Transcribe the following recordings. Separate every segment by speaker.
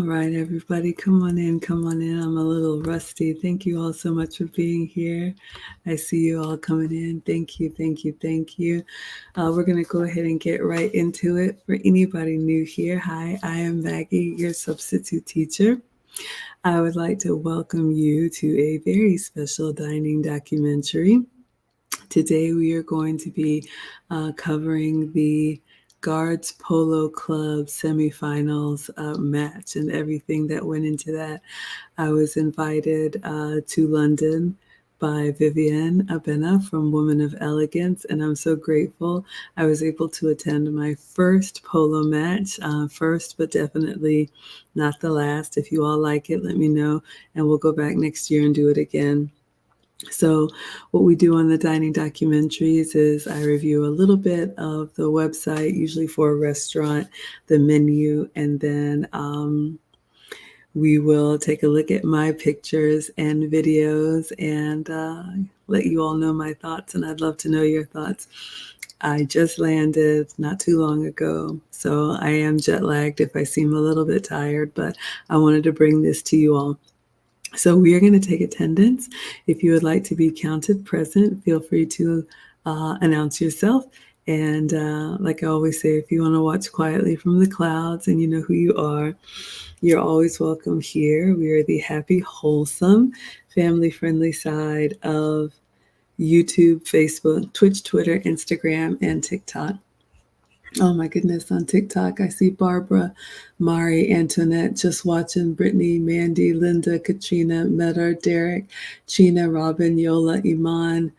Speaker 1: right, everybody, come on in, come on in. I'm a little rusty. Thank you all so much for being here. I see you all coming in. Thank you, thank you, thank you. We're going to go ahead and get right into it. For anybody new here, hi, I am Maggie, your substitute teacher. I would like to welcome you to a very special dining documentary. Today we are going to be covering the Guards Polo Club semifinals match and everything that went into that. I was invited to London by Vivienne Abena from Women of Elegance, and I'm so grateful I was able to attend my first polo match, first but definitely not the last. If you all like it, let me know, and we'll go back next year and do it again. So what we do on the dining documentaries is I review a little bit of the website, usually for a restaurant, the menu, and then we will take a look at my pictures and videos and let you all know my thoughts, and I'd love to know your thoughts. I just landed not too long ago, so I am jet lagged if I seem a little bit tired, but I wanted to bring this to you all. So we are going to take attendance. If you would like to be counted present, feel free to announce yourself. And like I always say, if you want to watch quietly from the clouds and you know who you are, you're always welcome here. We are the happy, wholesome, family-friendly side of YouTube, Facebook, Twitch, Twitter, Instagram, and TikTok. Oh my goodness, on TikTok, I see Barbara, Mari, Antoinette, just watching, Brittany, Mandy, Linda, Katrina, Meta, Derek, China, Robin, Yola, Iman,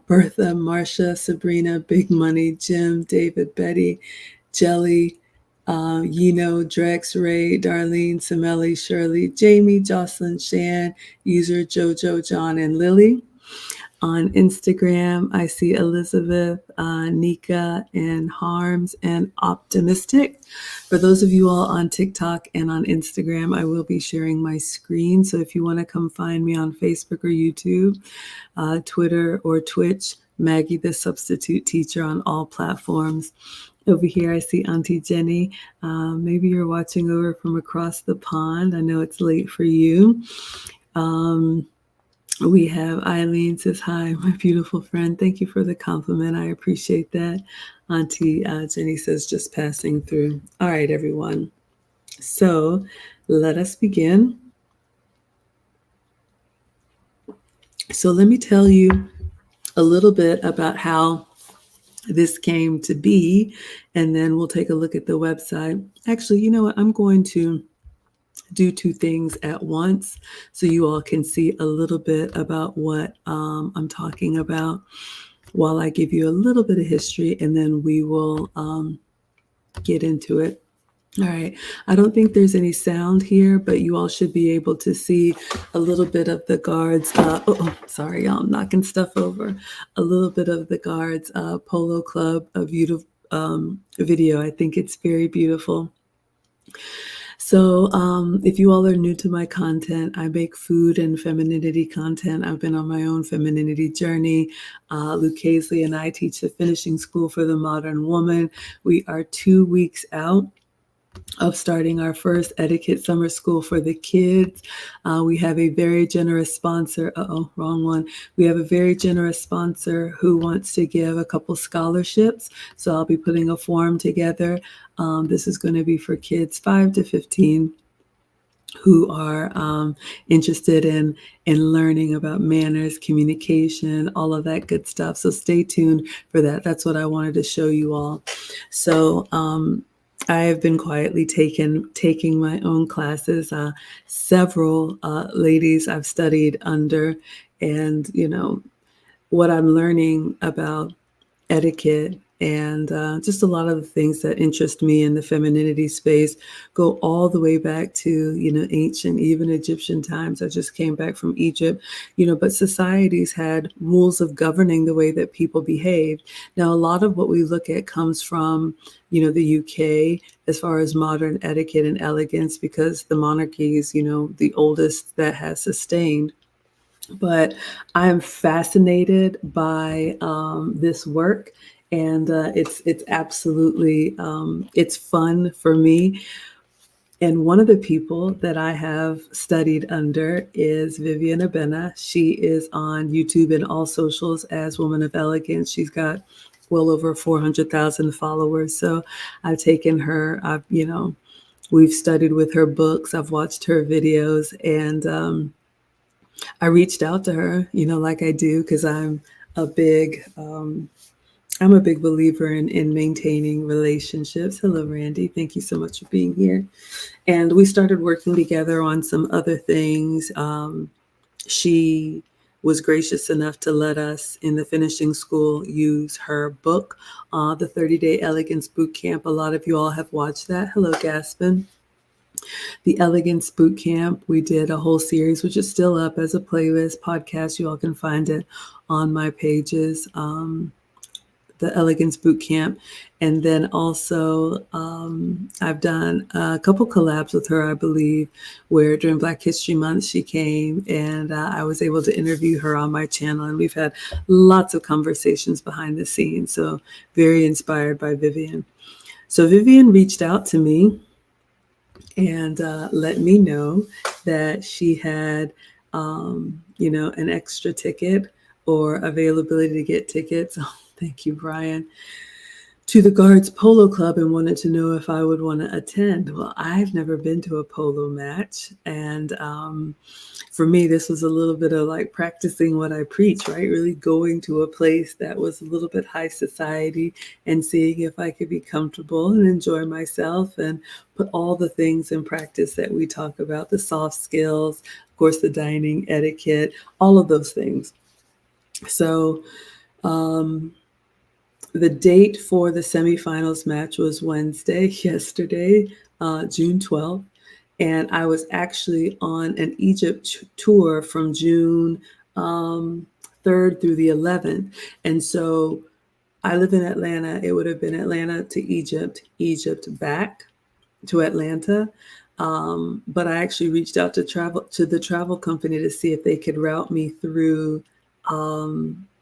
Speaker 1: Bertha, Marcia, Sabrina, Big Money, Jim, David, Betty, Jelly, Yino, Drex, Ray, Darlene, Sameli, Shirley, Jamie, Jocelyn, Shan, User, Jojo, John, and Lily. On Instagram, I see Elizabeth, Nika, and Harms, and Optimistic. For those of you all on TikTok and on Instagram, I will be sharing my screen. So if you want to come find me on Facebook or YouTube, Twitter or Twitch, Maggie the Substitute Teacher on all platforms. Over here, I see Auntie Jenny. Maybe you're watching over from across the pond. I know it's late for you. We have Eileen says, hi, my beautiful friend. Thank you for the compliment. I appreciate that. Auntie Jenny says, just passing through. All right, everyone. So let us begin. So let me tell you a little bit about how this came to be, and then we'll take a look at the website. Actually, you know what? I'm going to do two things at once so you all can see a little bit about what I'm talking about while I give you a little bit of history, and then we will get into it. All right. I don't think there's any sound here, but you all should be able to see a little bit of the Guards. Sorry, y'all, I'm knocking stuff over. A little bit of the Guards Polo Club, a beautiful video. I think it's very beautiful. So if you all are new to my content, I make food and femininity content. I've been on my own femininity journey. Luke Hazley and I teach the Finishing School for the Modern Woman. We are 2 weeks out of starting our first etiquette summer school for the kids. We have a very generous sponsor. Wrong one. We have a very generous sponsor who wants to give a couple scholarships. So I'll be putting a form together. This is going to be for kids 5 to 15 who are interested in learning about manners, communication, all of that good stuff. So stay tuned for that. That's what I wanted to show you all. So I have been quietly taking my own classes. Several ladies I've studied under, and you know what I'm learning about etiquette and just a lot of the things that interest me in the femininity space go all the way back to, ancient, even Egyptian times. I just came back from Egypt, but societies had rules of governing the way that people behaved. Now, a lot of what we look at comes from, the UK as far as modern etiquette and elegance, because the monarchy is, the oldest that has sustained. But I'm fascinated by this work, and it's absolutely it's fun for me. And one of the people that I have studied under is Vivian Abena. She is on YouTube and all socials as Woman of Elegance. She's got well over 400,000 followers. So I've taken her, we've studied with her books, I've watched her videos, and I reached out to her, like I do, because a big, I'm a big believer in maintaining relationships. Hello, Randy. Thank you so much for being here. And we started working together on some other things. She was gracious enough to let us in the finishing school use her book, The 30-Day Elegance Boot Camp. A lot of you all have watched that. Hello, Gaspin. The Elegance Boot Camp. We did a whole series, which is still up as a playlist podcast. You all can find it on my pages. The Elegance Boot Camp. And then also I've done a couple collabs with her, I believe, where during Black History Month she came and I was able to interview her on my channel. And we've had lots of conversations behind the scenes. So very inspired by Vivian. So Vivian reached out to me and let me know that she had, an extra ticket or availability to get tickets. Oh, thank you, Brian, to the Guards Polo Club and wanted to know if I would want to attend. Well, I've never been to a polo match. And for me, this was a little bit of like practicing what I preach, right? Really going to a place that was a little bit high society and seeing if I could be comfortable and enjoy myself and put all the things in practice that we talk about, the soft skills, of course, the dining etiquette, all of those things. So, the date for the semifinals match was Wednesday, yesterday, June 12th. And I was actually on an Egypt tour from June 3rd through the 11th. And so I live in Atlanta. It would have been Atlanta to Egypt, Egypt back to Atlanta. But I actually reached out to the travel company to see if they could route me through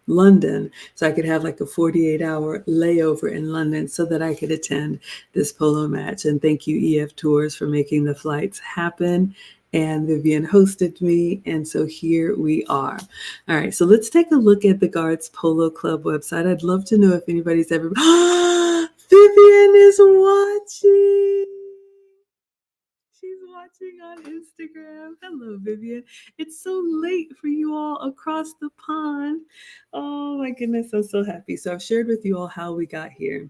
Speaker 1: London so I could have like a 48-hour layover in London so that I could attend this polo match. And thank you, EF Tours, for making the flights happen. And Vivian hosted me. And so here we are. All right. So let's take a look at the Guards Polo Club website. I'd love to know if anybody's ever. Vivian is watching. She's watching on Instagram. Hello, Vivian. It's so late for you all across the pond. Oh my goodness, I'm so happy. So I've shared with you all how we got here.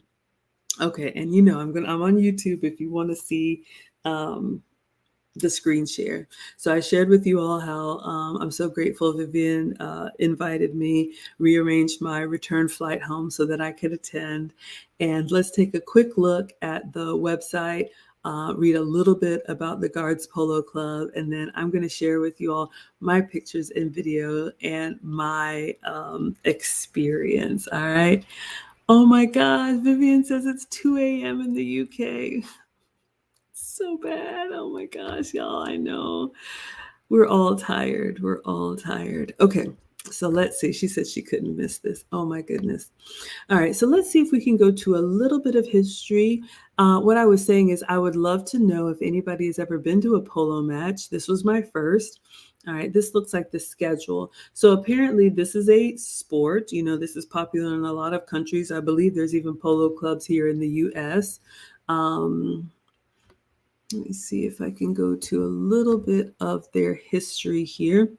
Speaker 1: Okay, and I'm on YouTube if you want to see the screen share. So I shared with you all how I'm so grateful Vivian invited me, rearranged my return flight home so that I could attend. And let's take a quick look at the website, read a little bit about the Guards Polo Club, and then I'm going to share with you all my pictures and video and my experience. All right. Oh my God, Vivian says it's 2 a.m. in the UK. So bad. Oh my gosh, y'all. I know. We're all tired. We're all tired. Okay. So let's see. She said she couldn't miss this. Oh my goodness. All right. So let's see if we can go to a little bit of history. What I was saying is I would love to know if anybody has ever been to a polo match. This was my first. All right. This looks like the schedule. So apparently this is a sport. This is popular in a lot of countries. I believe there's even polo clubs here in the US. Let me see if I can go to a little bit of their history here.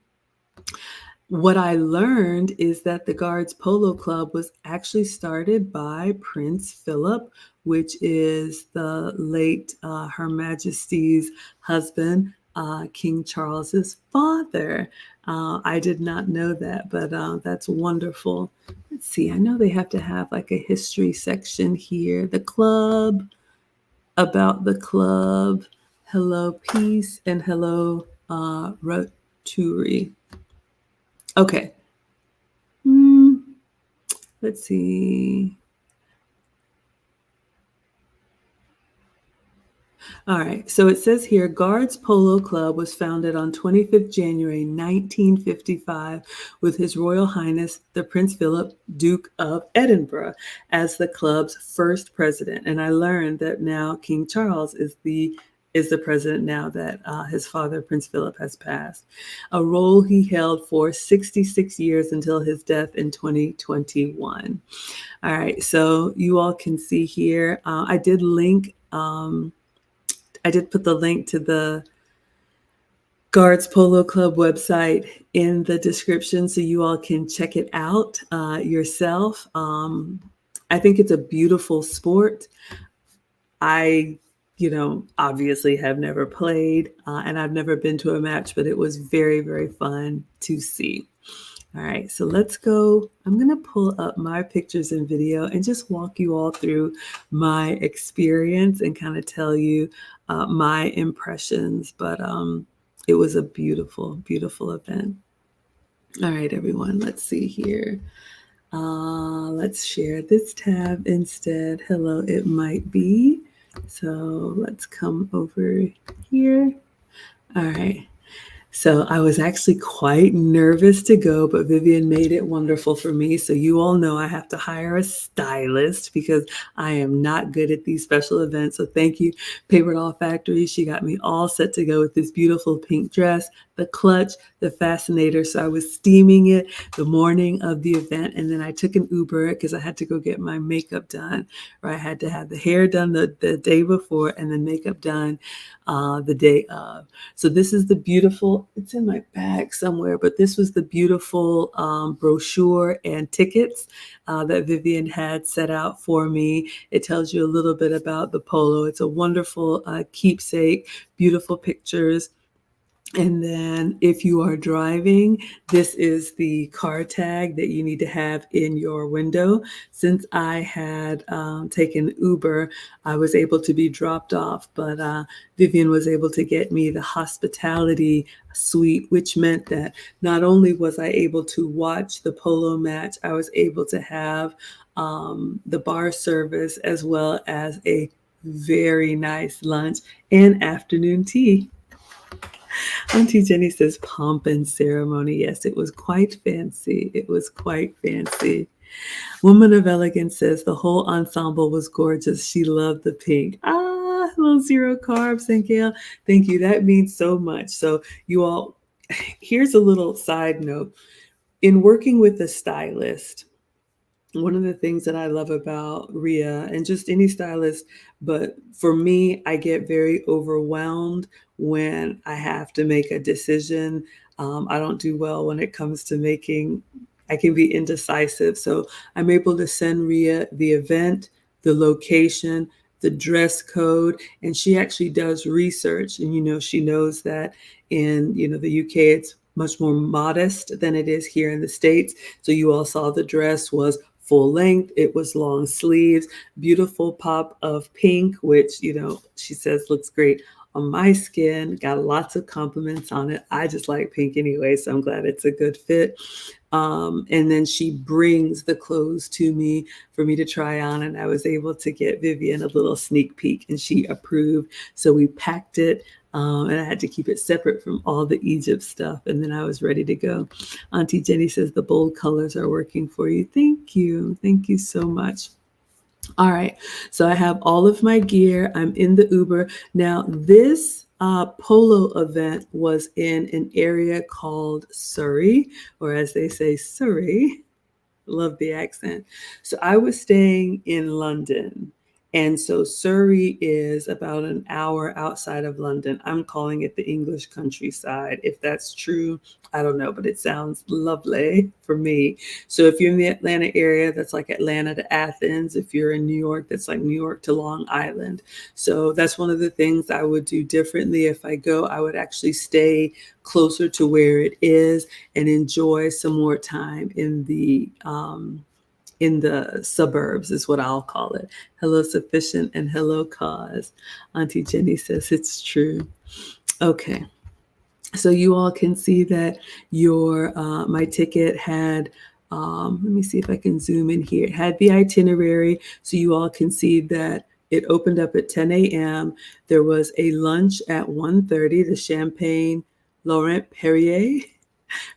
Speaker 1: What I learned is that the Guards Polo Club was actually started by Prince Philip, which is the late Her Majesty's husband, King Charles's father. I did not know that, but that's wonderful. Let's see. I know they have to have like a history section here. The club. About the club. Hello, Peace, and hello, Roturi. Okay. Let's see. All right. So it says here, Guards Polo Club was founded on 25th January 1955 with His Royal Highness the Prince Philip, Duke of Edinburgh, as the club's first president. And I learned that now King Charles is the is the president now that his father, Prince Philip, has passed, a role he held for 66 years until his death in 2021. All right, so you all can see here, I did put the link to the Guards Polo Club website in the description so you all can check it out yourself. I think it's a beautiful sport. I, obviously have never played and I've never been to a match, but it was very, very fun to see. All right, so let's go. I'm going to pull up my pictures and video and just walk you all through my experience and kind of tell you my impressions. But it was a beautiful, beautiful event. All right, everyone, let's see here. Let's share this tab instead. Hello, it might be. So let's come over here. All right. So I was actually quite nervous to go, but Vivian made it wonderful for me. So you all know I have to hire a stylist because I am not good at these special events. So thank you, Paper Doll Factory. She got me all set to go with this beautiful pink dress, the clutch, the fascinator. So I was steaming it the morning of the event. And then I took an Uber because I had to go get my makeup done, or I had to have the hair done the day before and then makeup done the day of. So this is the beautiful, it's in my bag somewhere, but this was the beautiful brochure and tickets that Vivian had set out for me. It tells you a little bit about the polo. It's a wonderful keepsake, beautiful pictures. And then if you are driving, this is the car tag that you need to have in your window. Since I had taken Uber, I was able to be dropped off, but Vivian was able to get me the hospitality suite, which meant that not only was I able to watch the polo match, I was able to have the bar service as well as a very nice lunch and afternoon tea. Auntie Jenny says pomp and ceremony. Yes, it was quite fancy. It was quite fancy. Woman of Elegance says the whole ensemble was gorgeous. She loved the pink. Hello, Zero Carbs and Gail. Thank you. That means so much. So you all, here's a little side note. In working with a stylist, one of the things that I love about Rhea and just any stylist, but for me, I get very overwhelmed when I have to make a decision. I don't do well when it comes to I can be indecisive. So I'm able to send Rhea the event, the location, the dress code, and she actually does research. And, she knows that in, the UK, it's much more modest than it is here in the States. So you all saw the dress was full length. It was long sleeves, beautiful pop of pink, which, she says looks great on my skin. Got lots of compliments on it. I just like pink anyway, so I'm glad it's a good fit. And then she brings the clothes to me for me to try on, and I was able to get Vivian a little sneak peek, and she approved. So we packed it. And I had to keep it separate from all the Egypt stuff. And then I was ready to go. Auntie Jenny says the bold colors are working for you. Thank you. Thank you so much. All right. So I have all of my gear. I'm in the Uber. Now, this polo event was in an area called Surrey, or as they say, Surrey. Love the accent. So I was staying in London. And so Surrey is about an hour outside of London. I'm calling it the English countryside. If that's true, I don't know, but it sounds lovely for me. So if you're in the Atlanta area, that's like Atlanta to Athens. If you're in New York, that's like New York to Long Island. So that's one of the things I would do differently. If I go, I would actually stay closer to where it is and enjoy some more time in the suburbs is what I'll call it. Hello, Sufficient, and hello, Cause. Auntie Jenny says it's true. Okay. So you all can see that my ticket had, let me see if I can zoom in here. It had the itinerary. So you all can see that it opened up at 10 a.m. There was a lunch at 1:30, the Champagne Laurent Perrier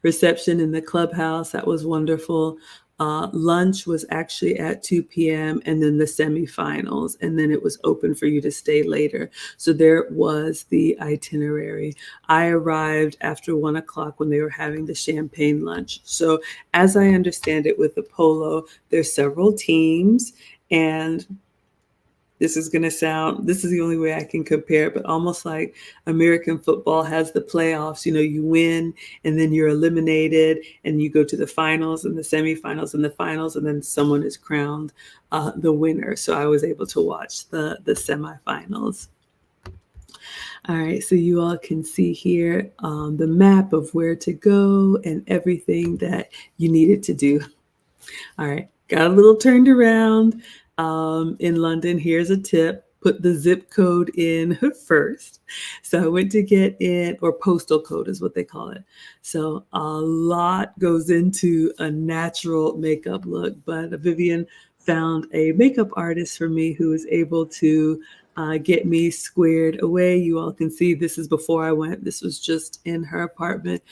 Speaker 1: reception in the clubhouse. That was wonderful. Lunch was actually at 2 p.m. and then the semifinals, and then it was open for you to stay later. So there was the itinerary. I arrived after 1 o'clock when they were having the champagne lunch. So as I understand it with the polo, there's several teams, and this is the only way I can compare it, but almost like American football has the playoffs. You win and then you're eliminated and you go to the finals and the semifinals and the finals, and then someone is crowned the winner. So I was able to watch the semifinals. All right, so you all can see here the map of where to go and everything that you needed to do. All right, got a little turned around in London. Here's a tip. Put the zip code in first. So I went to get in, or postal code is what they call it. So a lot goes into a natural makeup look, but Vivian found a makeup artist for me who was able to get me squared away. You all can see this is before I went. This was just in her apartment.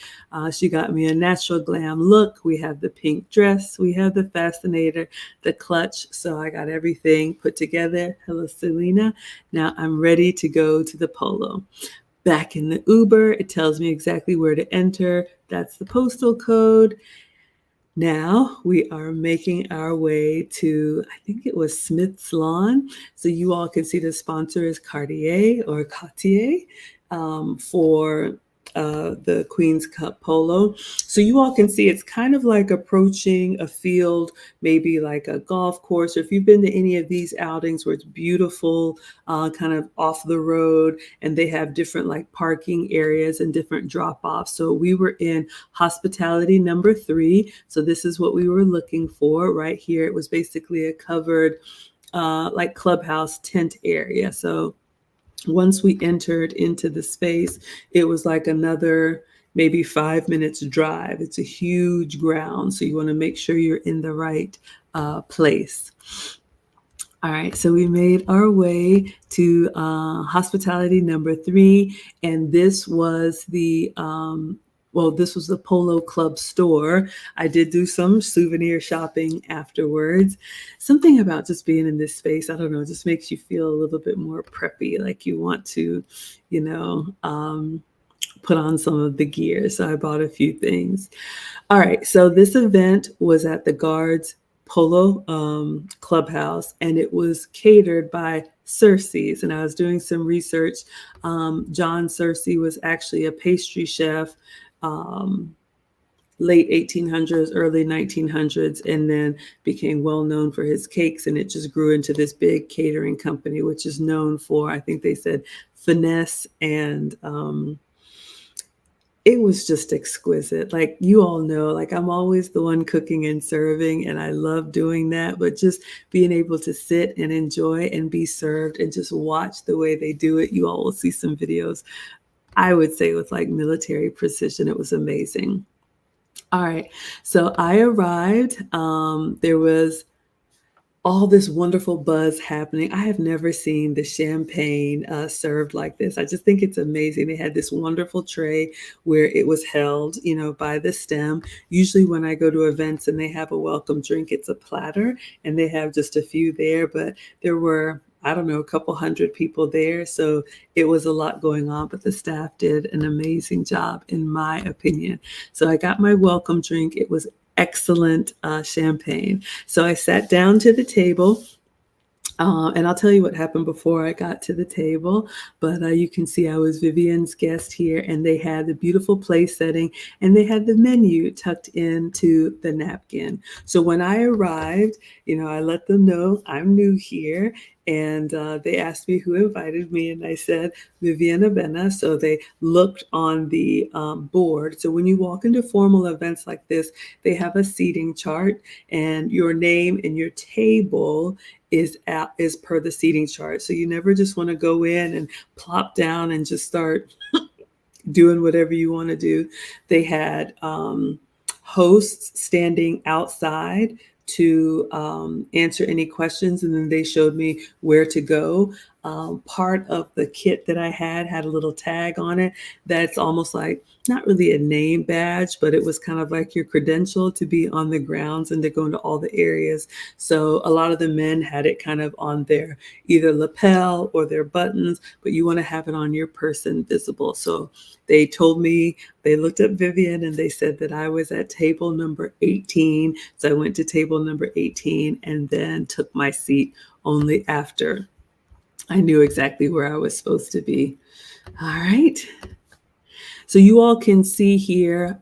Speaker 1: She got me a natural glam look. We have the pink dress. We have the fascinator, the clutch. So I got everything put together. Hello, Selena. Now I'm ready to go to the polo. Back in the Uber, it tells me exactly where to enter. That's the postal code. Now we are making our way to, I think it was Smith's Lawn. So you all can see the sponsor is Cartier or Cartier for the Queen's Cup Polo. So you all can see it's kind of like approaching a field, maybe like a golf course, or if you've been to any of these outings where it's beautiful, kind of off the road, and they have different like parking areas and different drop-offs. So we were in hospitality number 3. So this is what we were looking for right here. It was basically a covered like clubhouse tent area. So once we entered into the space, it was like another maybe 5 minutes drive. It's a huge ground, so you want to make sure you're in the right place. All right, so we made our way to hospitality number 3, and this was the this was the Polo Club store. I did do some souvenir shopping afterwards. Something about just being in this space, I don't know, just makes you feel a little bit more preppy, like you want to, put on some of the gear. So I bought a few things. All right, so this event was at the Guards Polo Clubhouse, and it was catered by Cersei's. And I was doing some research. John Cersei was actually a pastry chef, late 1800s, early 1900s, and then became well known for his cakes. And it just grew into this big catering company, which is known for, I think they said, finesse, and it was just exquisite. Like you all know, like I'm always the one cooking and serving, and I love doing that. But just being able to sit and enjoy and be served and just watch the way they do it. You all will see some videos, I would say, with like military precision. It was amazing. All right, so I arrived. There was all this wonderful buzz happening. I have never seen the champagne served like this. I just think it's amazing. They had this wonderful tray where it was held, by the stem. Usually when I go to events and they have a welcome drink, it's a platter and they have just a few there, but there were, I don't know, a couple hundred people there. So it was a lot going on, but the staff did an amazing job, in my opinion. So I got my welcome drink. It was excellent champagne. So I sat down to the table. And I'll tell you what happened before I got to the table, but you can see I was Vivian's guest here, and they had the beautiful place setting, and they had the menu tucked into the napkin. So when I arrived, I let them know I'm new here, and they asked me who invited me, and I said Viviana Bena. So they looked on the board. So when you walk into formal events like this, they have a seating chart, and your name and your table is per the seating chart. So you never just want to go in and plop down and just start doing whatever you want to do. They had hosts standing outside to answer any questions, and then they showed me where to go. part of the kit that I had a little tag on it that's almost like not really a name badge, but it was kind of like your credential to be on the grounds and to go into all the areas. So a lot of the men had it kind of on their either lapel or their buttons, but you want to have it on your person visible. So they told me, they looked up Vivian and they said that I was at table number 18. So I went to table number 18 and then took my seat only after I knew exactly where I was supposed to be. All right. So you all can see here,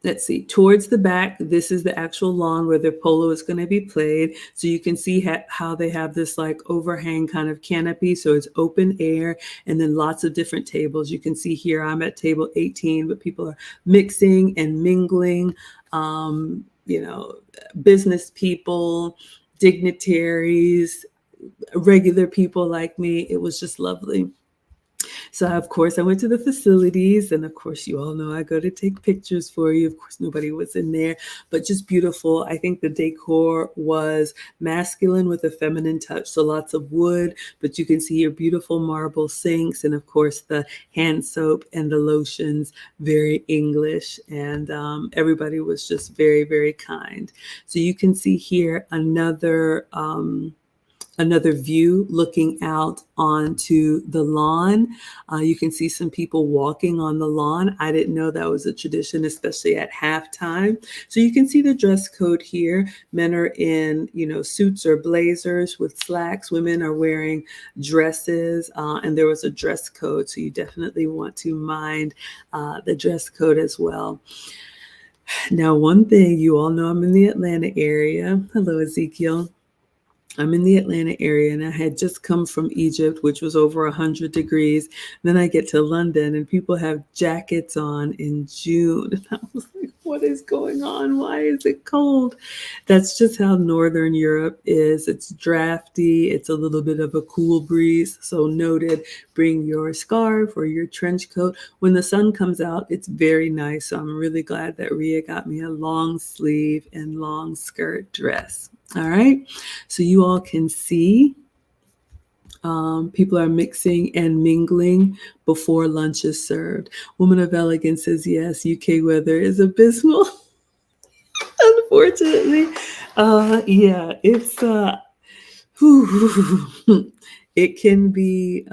Speaker 1: let's see, towards the back, this is the actual lawn where the polo is going to be played. So you can see how they have this like overhang kind of canopy. So it's open air and then lots of different tables. You can see here, I'm at table 18, but people are mixing and mingling, you know, business people, dignitaries, regular people like me. It was just lovely. So, of course, I went to the facilities, and of course, you all know I go to take pictures for you. Of course, nobody was in there, but just beautiful. I think the decor was masculine with a feminine touch, so lots of wood, but you can see your beautiful marble sinks, and of course, the hand soap and the lotions, very English, and everybody was just very, very kind. So you can see here another view looking out onto the lawn. You can see some people walking on the lawn. I didn't know that was a tradition, especially at halftime. So you can see the dress code here. Men are in, suits or blazers with slacks. Women are wearing dresses, and there was a dress code. So you definitely want to mind the dress code as well. Now, one thing, you all know I'm in the Atlanta area. Hello, Ezekiel. I'm in the Atlanta area and I had just come from Egypt, which was over 100 degrees. Then I get to London and people have jackets on in June. And I was like, what is going on? Why is it cold? That's just how Northern Europe is. It's drafty. It's a little bit of a cool breeze. So noted, bring your scarf or your trench coat. When the sun comes out, it's very nice. So I'm really glad that Ria got me a long sleeve and long skirt dress. All right, so you all can see people are mixing and mingling before lunch is served. Woman of Elegance says, yes, UK weather is abysmal. Unfortunately, yeah, it's, it can be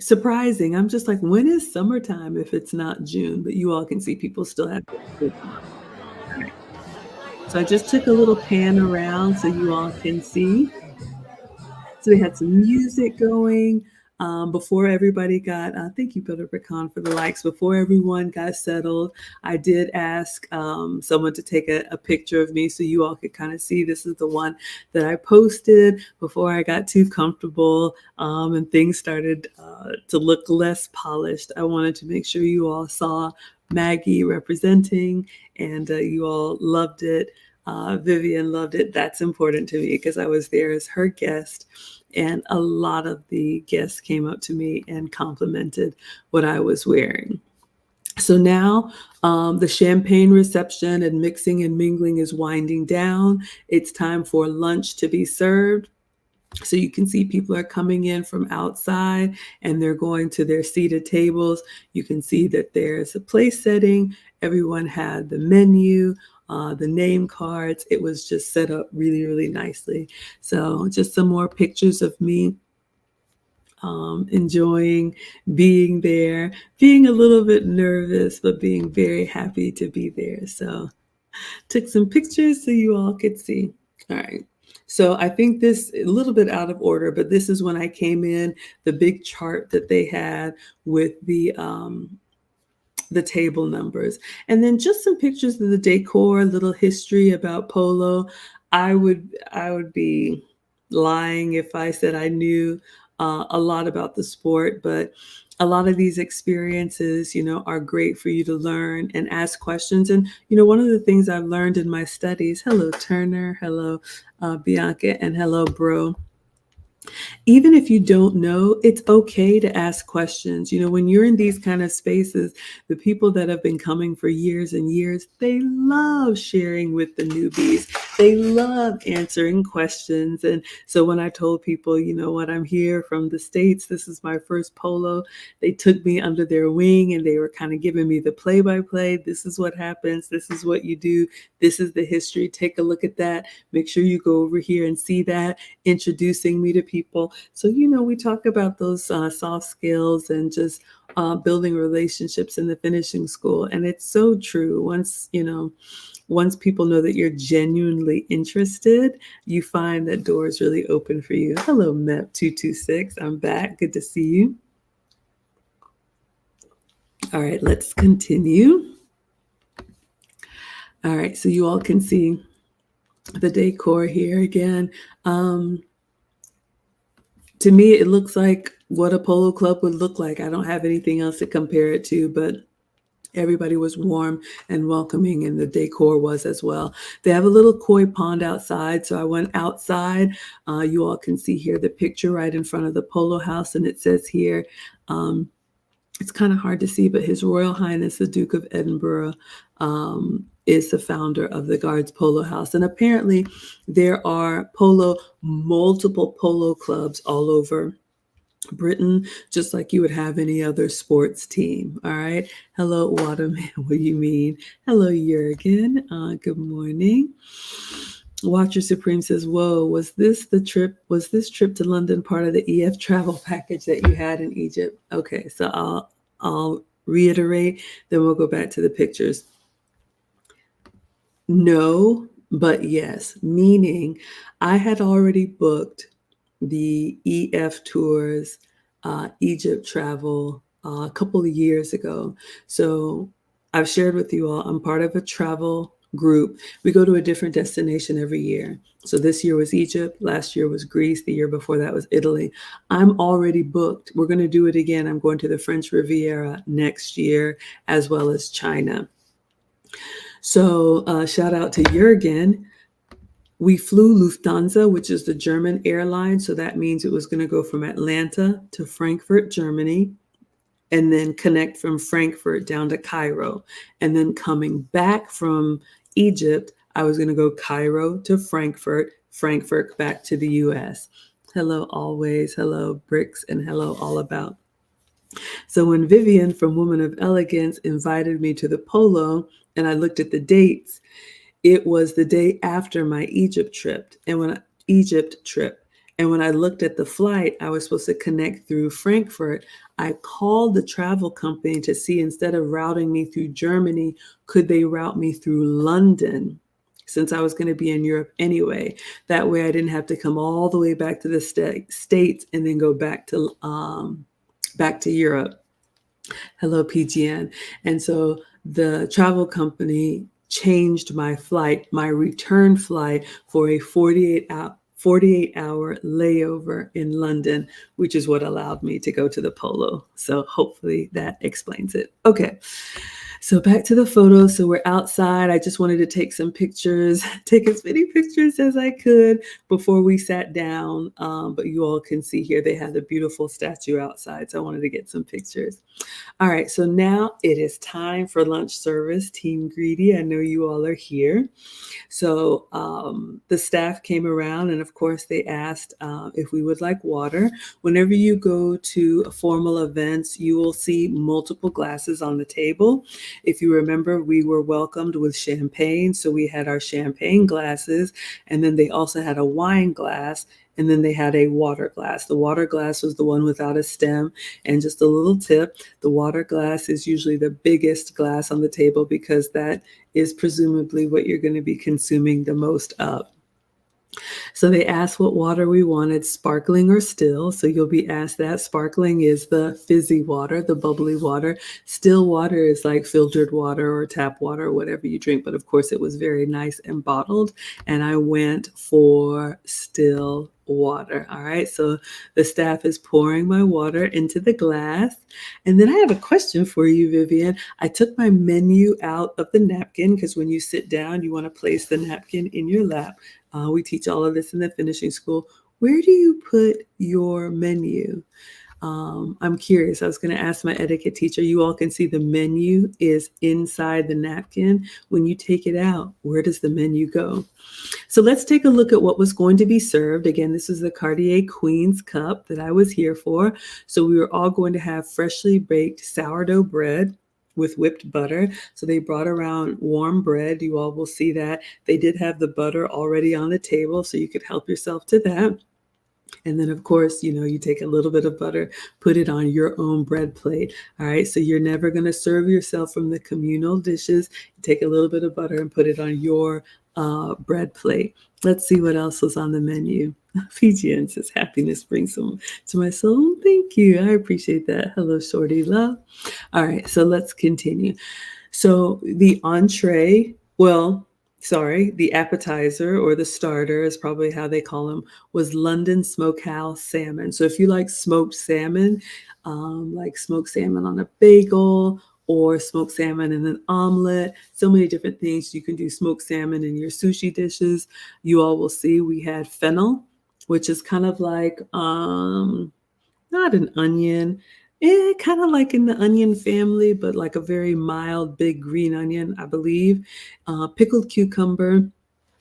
Speaker 1: surprising. I'm just like, when is summertime if it's not June? But you all can see people still have their on. So I just took a little pan around so you all can see. So we had some music going before everybody got, thank you, Brother Pecan, for the likes. Before everyone got settled, I did ask someone to take a picture of me so you all could kind of see. This is the one that I posted before I got too comfortable and things started to look less polished. I wanted to make sure you all saw Maggie representing and you all loved it. Vivian loved it. That's important to me because I was there as her guest. And a lot of the guests came up to me and complimented what I was wearing. So now the champagne reception and mixing and mingling is winding down. It's time for lunch to be served. So you can see people are coming in from outside and they're going to their seated tables. You can see that there's a place setting. Everyone had the menu, the name cards. It was just set up really, really nicely. So just some more pictures of me enjoying being there, being a little bit nervous, but being very happy to be there. So took some pictures so you all could see. All right. So I think this a little bit out of order, but this is when I came in, the big chart that they had with the table numbers. And then just some pictures of the decor, a little history about Polo. I would be lying if I said I knew a lot about the sport, but a lot of these experiences, are great for you to learn and ask questions. And, one of the things I've learned in my studies, hello, Turner, hello, Bianca, and hello, Bro. Even if you don't know, it's okay to ask questions. When you're in these kind of spaces, the people that have been coming for years and years, they love sharing with the newbies. They love answering questions. And so when I told people, you know what, I'm here from the States, this is my first polo, they took me under their wing and they were kind of giving me the play-by-play. This is what happens. This is what you do. This is the history. Take a look at that. Make sure you go over here and see that, introducing me to people. So, we talk about those soft skills and just building relationships in the finishing school. And it's so true. Once people know that you're genuinely interested, you find that doors really open for you. Hello, MEP226. I'm back. Good to see you. All right, let's continue. All right, so you all can see the decor here again. To me, it looks like what a polo club would look like. I don't have anything else to compare it to, but everybody was warm and welcoming, and the decor was as well. They have a little koi pond outside, so I went outside. You all can see here the picture right in front of the polo house, and it says here, it's kind of hard to see, but His Royal Highness, the Duke of Edinburgh, is the founder of the Guards Polo House. And apparently there are multiple polo clubs all over Britain, just like you would have any other sports team. All right. Hello, Waterman. What do you mean? Hello, Jurgen. Good morning. Watcher Supreme says, whoa, was this trip to London part of the EF travel package that you had in Egypt? Okay, so I'll reiterate, then we'll go back to the pictures. No, but yes, meaning I had already booked the EF Tours Egypt travel a couple of years ago. So I've shared with you all, I'm part of a travel group. We go to a different destination every year. So this year was Egypt, last year was Greece, the year before that was Italy. I'm already booked. We're going to do it again. I'm going to the French Riviera next year, as well as China. So shout out to Jurgen. We flew Lufthansa, which is the German airline. So that means it was going to go from Atlanta to Frankfurt, Germany, and then connect from Frankfurt down to Cairo. And then coming back from Egypt, I was going to go Cairo to Frankfurt, Frankfurt back to the US. Hello, always. Hello, Bricks, and hello, all about. So when Vivian from Woman of Elegance invited me to the Polo and I looked at the dates, it was the day after my Egypt trip. And when I looked at the flight, I was supposed to connect through Frankfurt. I called the travel company to see, instead of routing me through Germany, could they route me through London, since I was going to be in Europe anyway. That way I didn't have to come all the way back to the States and then go back to Europe. Hello, PGN. And so the travel company changed my return flight, for a 48-hour layover in London, which is what allowed me to go to the Polo. So hopefully that explains it. Okay. So back to the photos. So we're outside. I just wanted to take some pictures, take as many pictures as I could before we sat down. But you all can see here, they have the beautiful statue outside. So I wanted to get some pictures. All right. So now it is time for lunch service. Team Greedy, I know you all are here. So the staff came around, and of course they asked if we would like water. Whenever you go to formal events, you will see multiple glasses on the table. If you remember, we were welcomed with champagne. So we had our champagne glasses, and then they also had a wine glass, and then they had a water glass. The water glass was the one without a stem. And just a little tip, the water glass is usually the biggest glass on the table, because that is presumably what you're going to be consuming the most of. So they asked what water we wanted, sparkling or still. So you'll be asked that. Sparkling is the fizzy water, the bubbly water. Still water is like filtered water or tap water, or whatever you drink. But of course, it was very nice and bottled. And I went for still water. All right. So the staff is pouring my water into the glass. And then I have a question for you, Vivian. I took my menu out of the napkin, because when you sit down, you want to place the napkin in your lap. We teach all of this in the finishing school. Where do you put your menu? I'm curious. I was going to ask my etiquette teacher. You all can see the menu is inside the napkin. When you take it out, where does the menu go? So let's take a look at what was going to be served. Again, this is the Cartier Queen's Cup that I was here for. So we were all going to have freshly baked sourdough bread with whipped butter. So they brought around warm bread. You all will see that. They did have the butter already on the table, so you could help yourself to that. And then, of course, you take a little bit of butter, put it on your own bread plate. All right. So you're never going to serve yourself from the communal dishes. Take a little bit of butter and put it on your bread plate. Let's see what else was on the menu. Fijian says, happiness brings some to my soul. Thank you. I appreciate that. Hello, Shorty Love. All right. So let's continue. So the entree, the appetizer or the starter is probably how they call them, was London smokehouse salmon. So if you like smoked salmon on a bagel or smoked salmon in an omelet, so many different things. You can do smoked salmon in your sushi dishes. You all will see we had fennel, which is kind of like not an onion. Kind of like in the onion family, but like a very mild, big green onion, I believe. Pickled cucumber,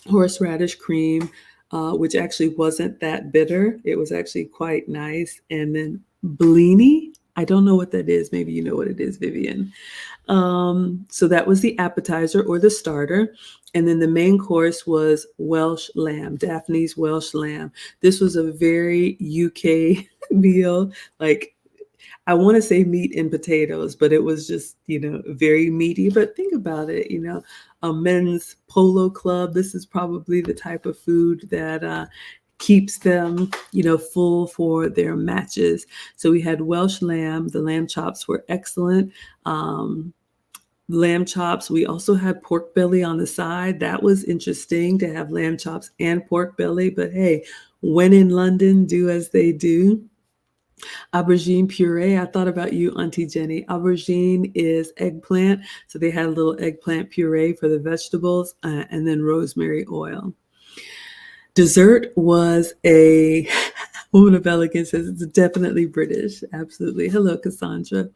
Speaker 1: horseradish cream, which actually wasn't that bitter. It was actually quite nice. And then blini. I don't know what that is. Maybe you know what it is, Vivian. So that was the appetizer or the starter. And then the main course was Welsh lamb, Daphne's Welsh lamb. This was a very UK meal. Like, I want to say meat and potatoes, but it was just, very meaty. But think about it, a men's polo club. This is probably the type of food that keeps them, full for their matches. So we had Welsh lamb. The lamb chops were excellent. Lamb chops. We also had pork belly on the side. That was interesting to have lamb chops and pork belly. But hey, when in London, do as they do. Aubergine puree. I thought about you, Auntie Jenny. Aubergine is eggplant. So they had a little eggplant puree for the vegetables and then rosemary oil. Dessert was a woman of elegance says it's definitely British. Absolutely. Hello, Cassandra.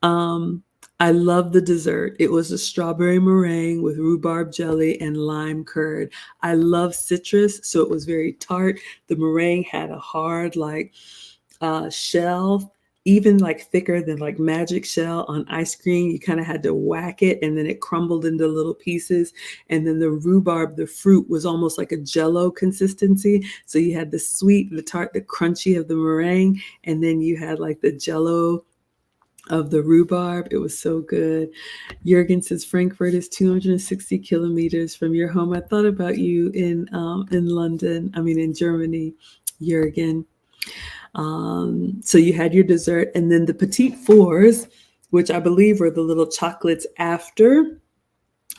Speaker 1: I love the dessert. It was a strawberry meringue with rhubarb jelly and lime curd. I love citrus, so it was very tart. The meringue had a hard, shell, even thicker than magic shell on ice cream. You kind of had to whack it and then it crumbled into little pieces. And then the rhubarb, the fruit, was almost like a jello consistency. So you had the sweet, the tart, the crunchy of the meringue, and then you had the jello of the rhubarb. It was so good. Jürgen says Frankfurt is 260 kilometers from your home. I thought about you in London. I mean, in Germany, Jürgen. So you had your dessert, and then the petite fours, which I believe were the little chocolates after.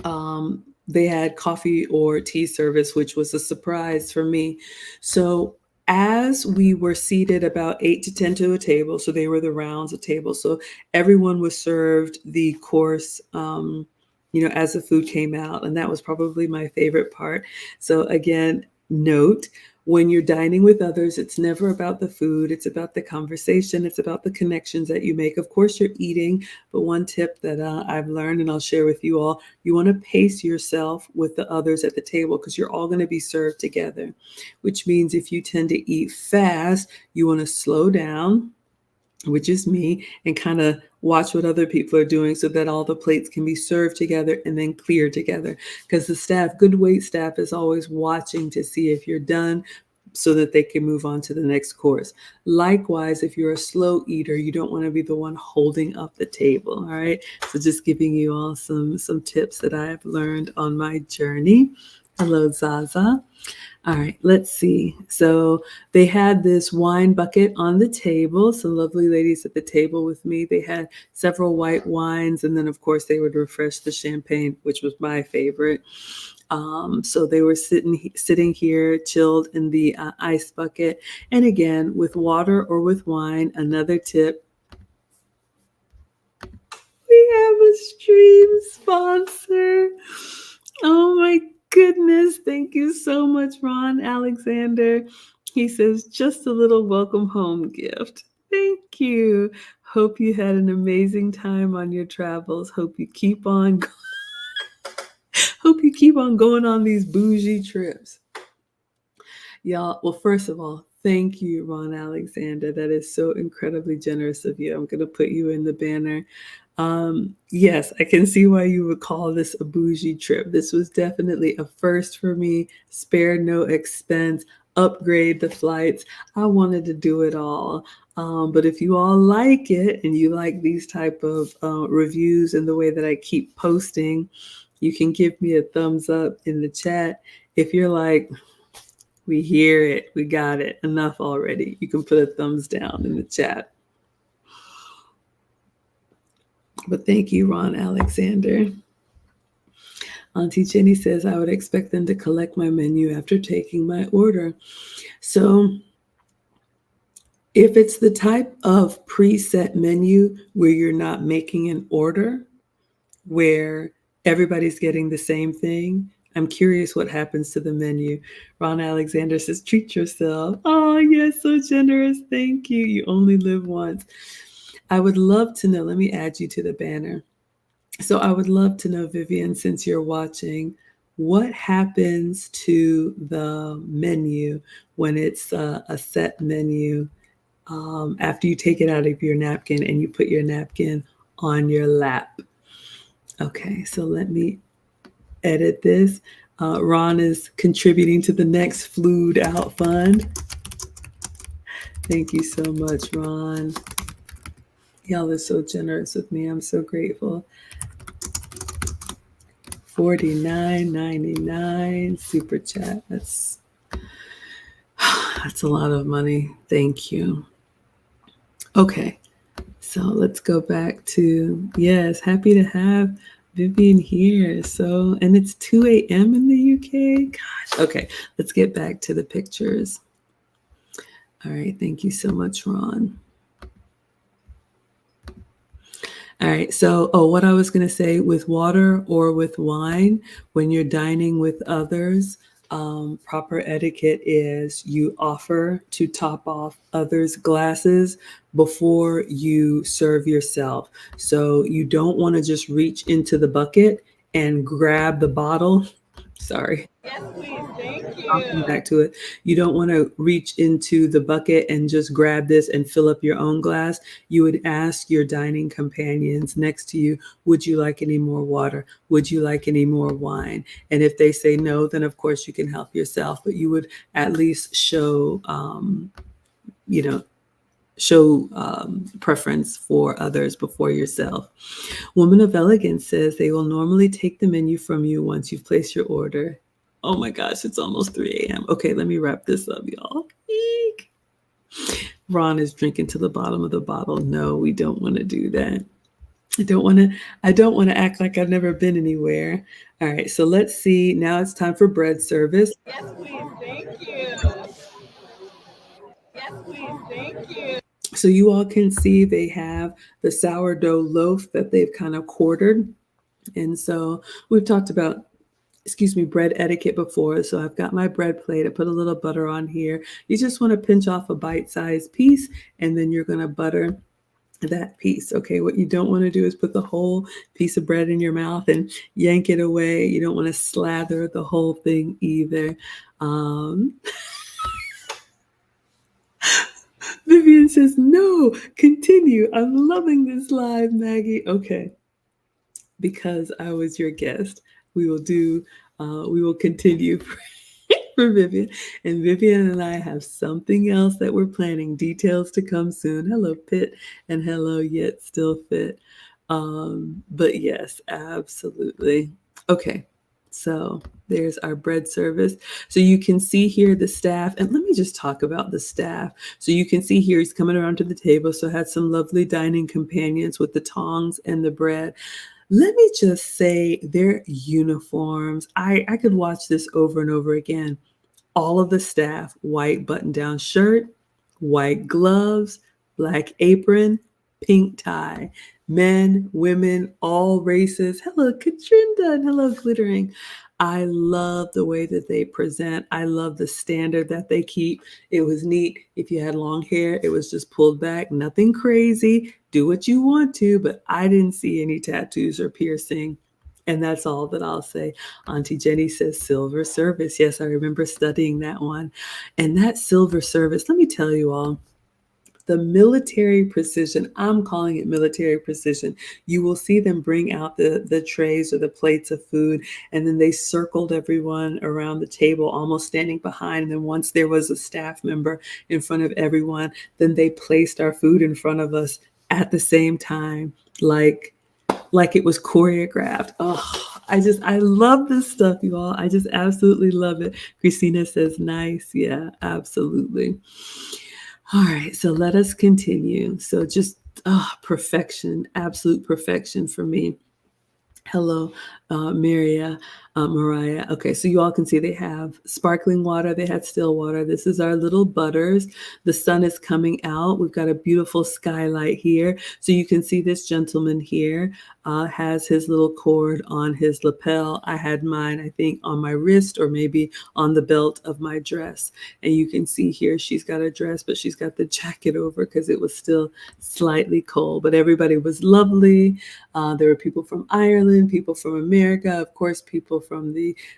Speaker 1: They had coffee or tea service, which was a surprise for me. So as we were seated about 8 to 10 to a table, so they were the rounds of tables. So everyone was served the course, as the food came out. And that was probably my favorite part. So again, note, when you're dining with others, it's never about the food. It's about the conversation. It's about the connections that you make. Of course, you're eating, but one tip that I've learned and I'll share with you all, you want to pace yourself with the others at the table because you're all going to be served together, which means if you tend to eat fast, you want to slow down, which is me, and kind of watch what other people are doing so that all the plates can be served together and then cleared together. Because the staff, good wait staff, is always watching to see if you're done so that they can move on to the next course. Likewise, if you're a slow eater, you don't want to be the one holding up the table. All right. So just giving you all some tips that I have learned on my journey. Hello, Zaza. All right, let's see. So they had this wine bucket on the table. Some lovely ladies at the table with me. They had several white wines. And then, of course, they would refresh the champagne, which was my favorite. So they were sitting here, chilled in the ice bucket. And again, with water or with wine, another tip. We have a stream sponsor. Oh my goodness. Thank you so much, Ron Alexander. He says, just a little welcome home gift. Thank you. Hope you had an amazing time on your travels. Hope you keep on going on these bougie trips. Y'all, well, first of all, thank you, Ron Alexander. That is so incredibly generous of you. I'm going to put you in the banner. Yes, I can see why you would call this a bougie trip. This was definitely a first for me. Spare no expense, upgrade the flights. I wanted to do it all. But if you all like it and you like these type of reviews and the way that I keep posting, you can give me a thumbs up in the chat. If you're like, we hear it, we got it, enough already, you can put a thumbs down in the chat. But thank you, Ron Alexander. Auntie Jenny says, I would expect them to collect my menu after taking my order. So if it's the type of preset menu where you're not making an order, where everybody's getting the same thing, I'm curious what happens to the menu. Ron Alexander says, treat yourself. Oh, yes, so generous. Thank you. You only live once. I would love to know. Let me add you to the banner. So I would love to know, Vivian, since you're watching, what happens to the menu when it's a set menu after you take it out of your napkin and you put your napkin on your lap? Okay, so let me edit this. Ron is contributing to the next Flued Out Fund. Thank you so much, Ron. Y'all are so generous with me. I'm so grateful. $49.99 super chat. That's a lot of money. Thank you. Okay, so let's go back to, yes, happy to have Vivian here. So, and it's 2 a.m. in the UK. Gosh. Okay, let's get back to the pictures. All right, thank you so much, Ron. All right, so, what I was going to say, with water or with wine, when you're dining with others, proper etiquette is you offer to top off others' glasses before you serve yourself. So you don't want to just reach into the bucket and grab the bottle. Sorry.
Speaker 2: Yes, please. Thank you.
Speaker 1: I'll come back to it. You don't want to reach into the bucket and just grab this and fill up your own glass. You would ask your dining companions next to you, would you like any more water? Would you like any more wine? And if they say no, then of course you can help yourself, but you would at least show, preference for others before yourself. Woman of Elegance says they will normally take the menu from you once you've placed your order. Oh my gosh, it's almost 3 a.m. Okay, let me wrap this up, y'all. Eek. Ron is drinking to the bottom of the bottle. No, we don't want to do that. I don't want to act like I've never been anywhere. All right, so let's see. Now it's time for bread service.
Speaker 2: Yes, please. Thank you. Yes, please. Thank you.
Speaker 1: So you all can see they have the sourdough loaf that they've kind of quartered. And so we've talked about, bread etiquette before. So I've got my bread plate. I put a little butter on here. You just want to pinch off a bite-sized piece, and then you're going to butter that piece. Okay, what you don't want to do is put the whole piece of bread in your mouth and yank it away. You don't want to slather the whole thing either. Vivian says, no, continue. I'm loving this live, Maggie. Okay, because I was your guest, we will continue for Vivian. And Vivian and I have something else that we're planning. Details to come soon. Hello, Pitt, and hello, Yet Still Fit. But yes, absolutely. Okay, so there's our bread service. So you can see here the staff, and let me just talk about the staff. So you can see here he's coming around to the table. So I had some lovely dining companions with the tongs and the bread. Let me just say their uniforms. I could watch this over and over again. All of the staff, white button-down shirt, white gloves, black apron, pink tie. Men, women, all races. Hello, Katrinda, and hello, Glittering. I love the way that they present. I love the standard that they keep. It was neat. If you had long hair, it was just pulled back, nothing crazy. Do what you want to, but I didn't see any tattoos or piercing. And that's all that I'll say. Auntie Jenny says silver service. Yes, I remember studying that one. And that silver service, let me tell you all, the military precision, I'm calling it military precision. You will see them bring out the trays or the plates of food, and then they circled everyone around the table, almost standing behind. And then once there was a staff member in front of everyone, then they placed our food in front of us at the same time, like it was choreographed. Oh, I love this stuff, you all. I just absolutely love it. Christina says, nice. Yeah, absolutely. All right, so let us continue. So just perfection, absolute perfection for me. Hello, Mariah. Okay, so you all can see they have sparkling water, they had still water. This is our little butters. The sun is coming out. We've got a beautiful skylight here. So you can see this gentleman here has his little cord on his lapel. I had mine, I think, on my wrist or maybe on the belt of my dress. And you can see here she's got a dress, but she's got the jacket over because it was still slightly cold. But everybody was lovely. There were people from Ireland, people from America, of course, people from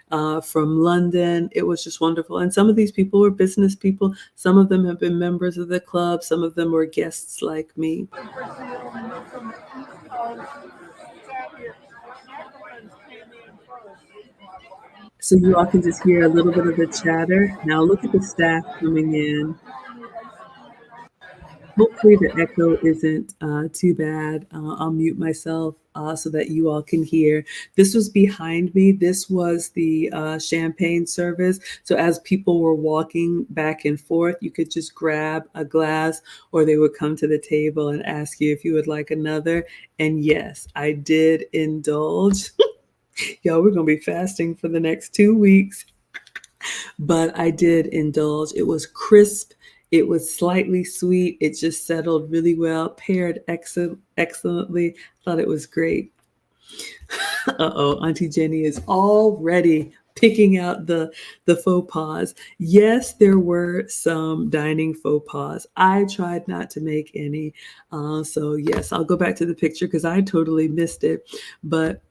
Speaker 1: London. It was just wonderful. And some of these people were business people. Some of them have been members of the club. Some of them were guests like me. So you all can just hear a little bit of the chatter. Now look at the staff coming in. Hopefully the echo isn't too bad. I'll mute myself so that you all can hear. This was behind me. This was the champagne service. So as people were walking back and forth, you could just grab a glass or they would come to the table and ask you if you would like another. And yes, I did indulge. Y'all, we're going to be fasting for the next 2 weeks. But I did indulge. It was crisp. It was slightly sweet. It just settled really well, paired excellently. Thought it was great. Uh-oh, Auntie Jenny is already picking out the faux pas. Yes, there were some dining faux pas. I tried not to make any. So yes, I'll go back to the picture because I totally missed it. But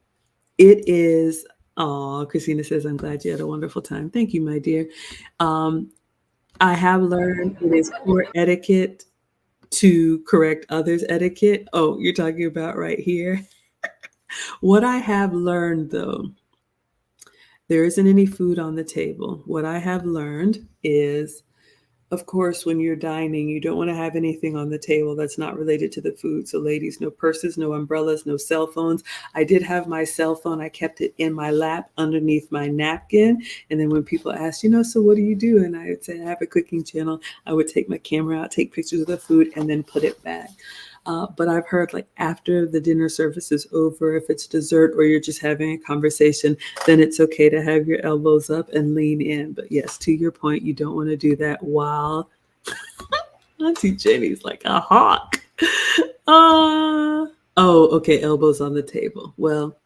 Speaker 1: it is, oh, Christina says, I'm glad you had a wonderful time. Thank you, my dear. I have learned it is poor etiquette to correct others' etiquette. Oh, you're talking about right here. What I have learned, though, there isn't any food on the table. What I have learned is, of course, when you're dining, you don't want to have anything on the table that's not related to the food. So, ladies, no purses, no umbrellas, no cell phones. I did have my cell phone. I kept it in my lap underneath my napkin. And then when people asked, so what do you do? And I would say, I have a cooking channel. I would take my camera out, take pictures of the food, and then put it back. But I've heard like after the dinner service is over, if it's dessert or you're just having a conversation, then it's okay to have your elbows up and lean in. But yes, to your point, you don't want to do that while Auntie Jenny's like a hawk. Oh, okay, elbows on the table. Well,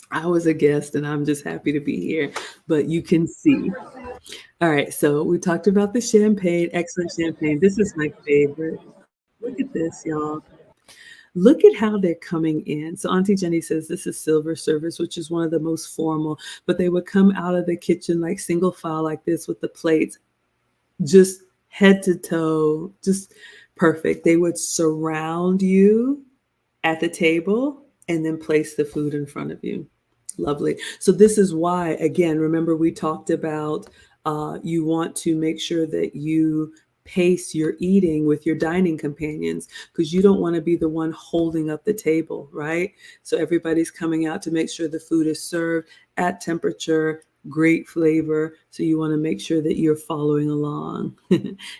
Speaker 1: I was a guest and I'm just happy to be here, but you can see. All right, so we talked about the champagne, excellent champagne. This is my favorite. Look at this, y'all. Look at how they're coming in. So Auntie Jenny says this is silver service, which is one of the most formal, but they would come out of the kitchen like single file like this with the plates, just head to toe, just perfect. They would surround you at the table and then place the food in front of you. Lovely. So this is why, again, remember we talked about you want to make sure that you pace your eating with your dining companions because you don't want to be the one holding up the table, right? So everybody's coming out to make sure the food is served at temperature, great flavor. So you want to make sure that you're following along.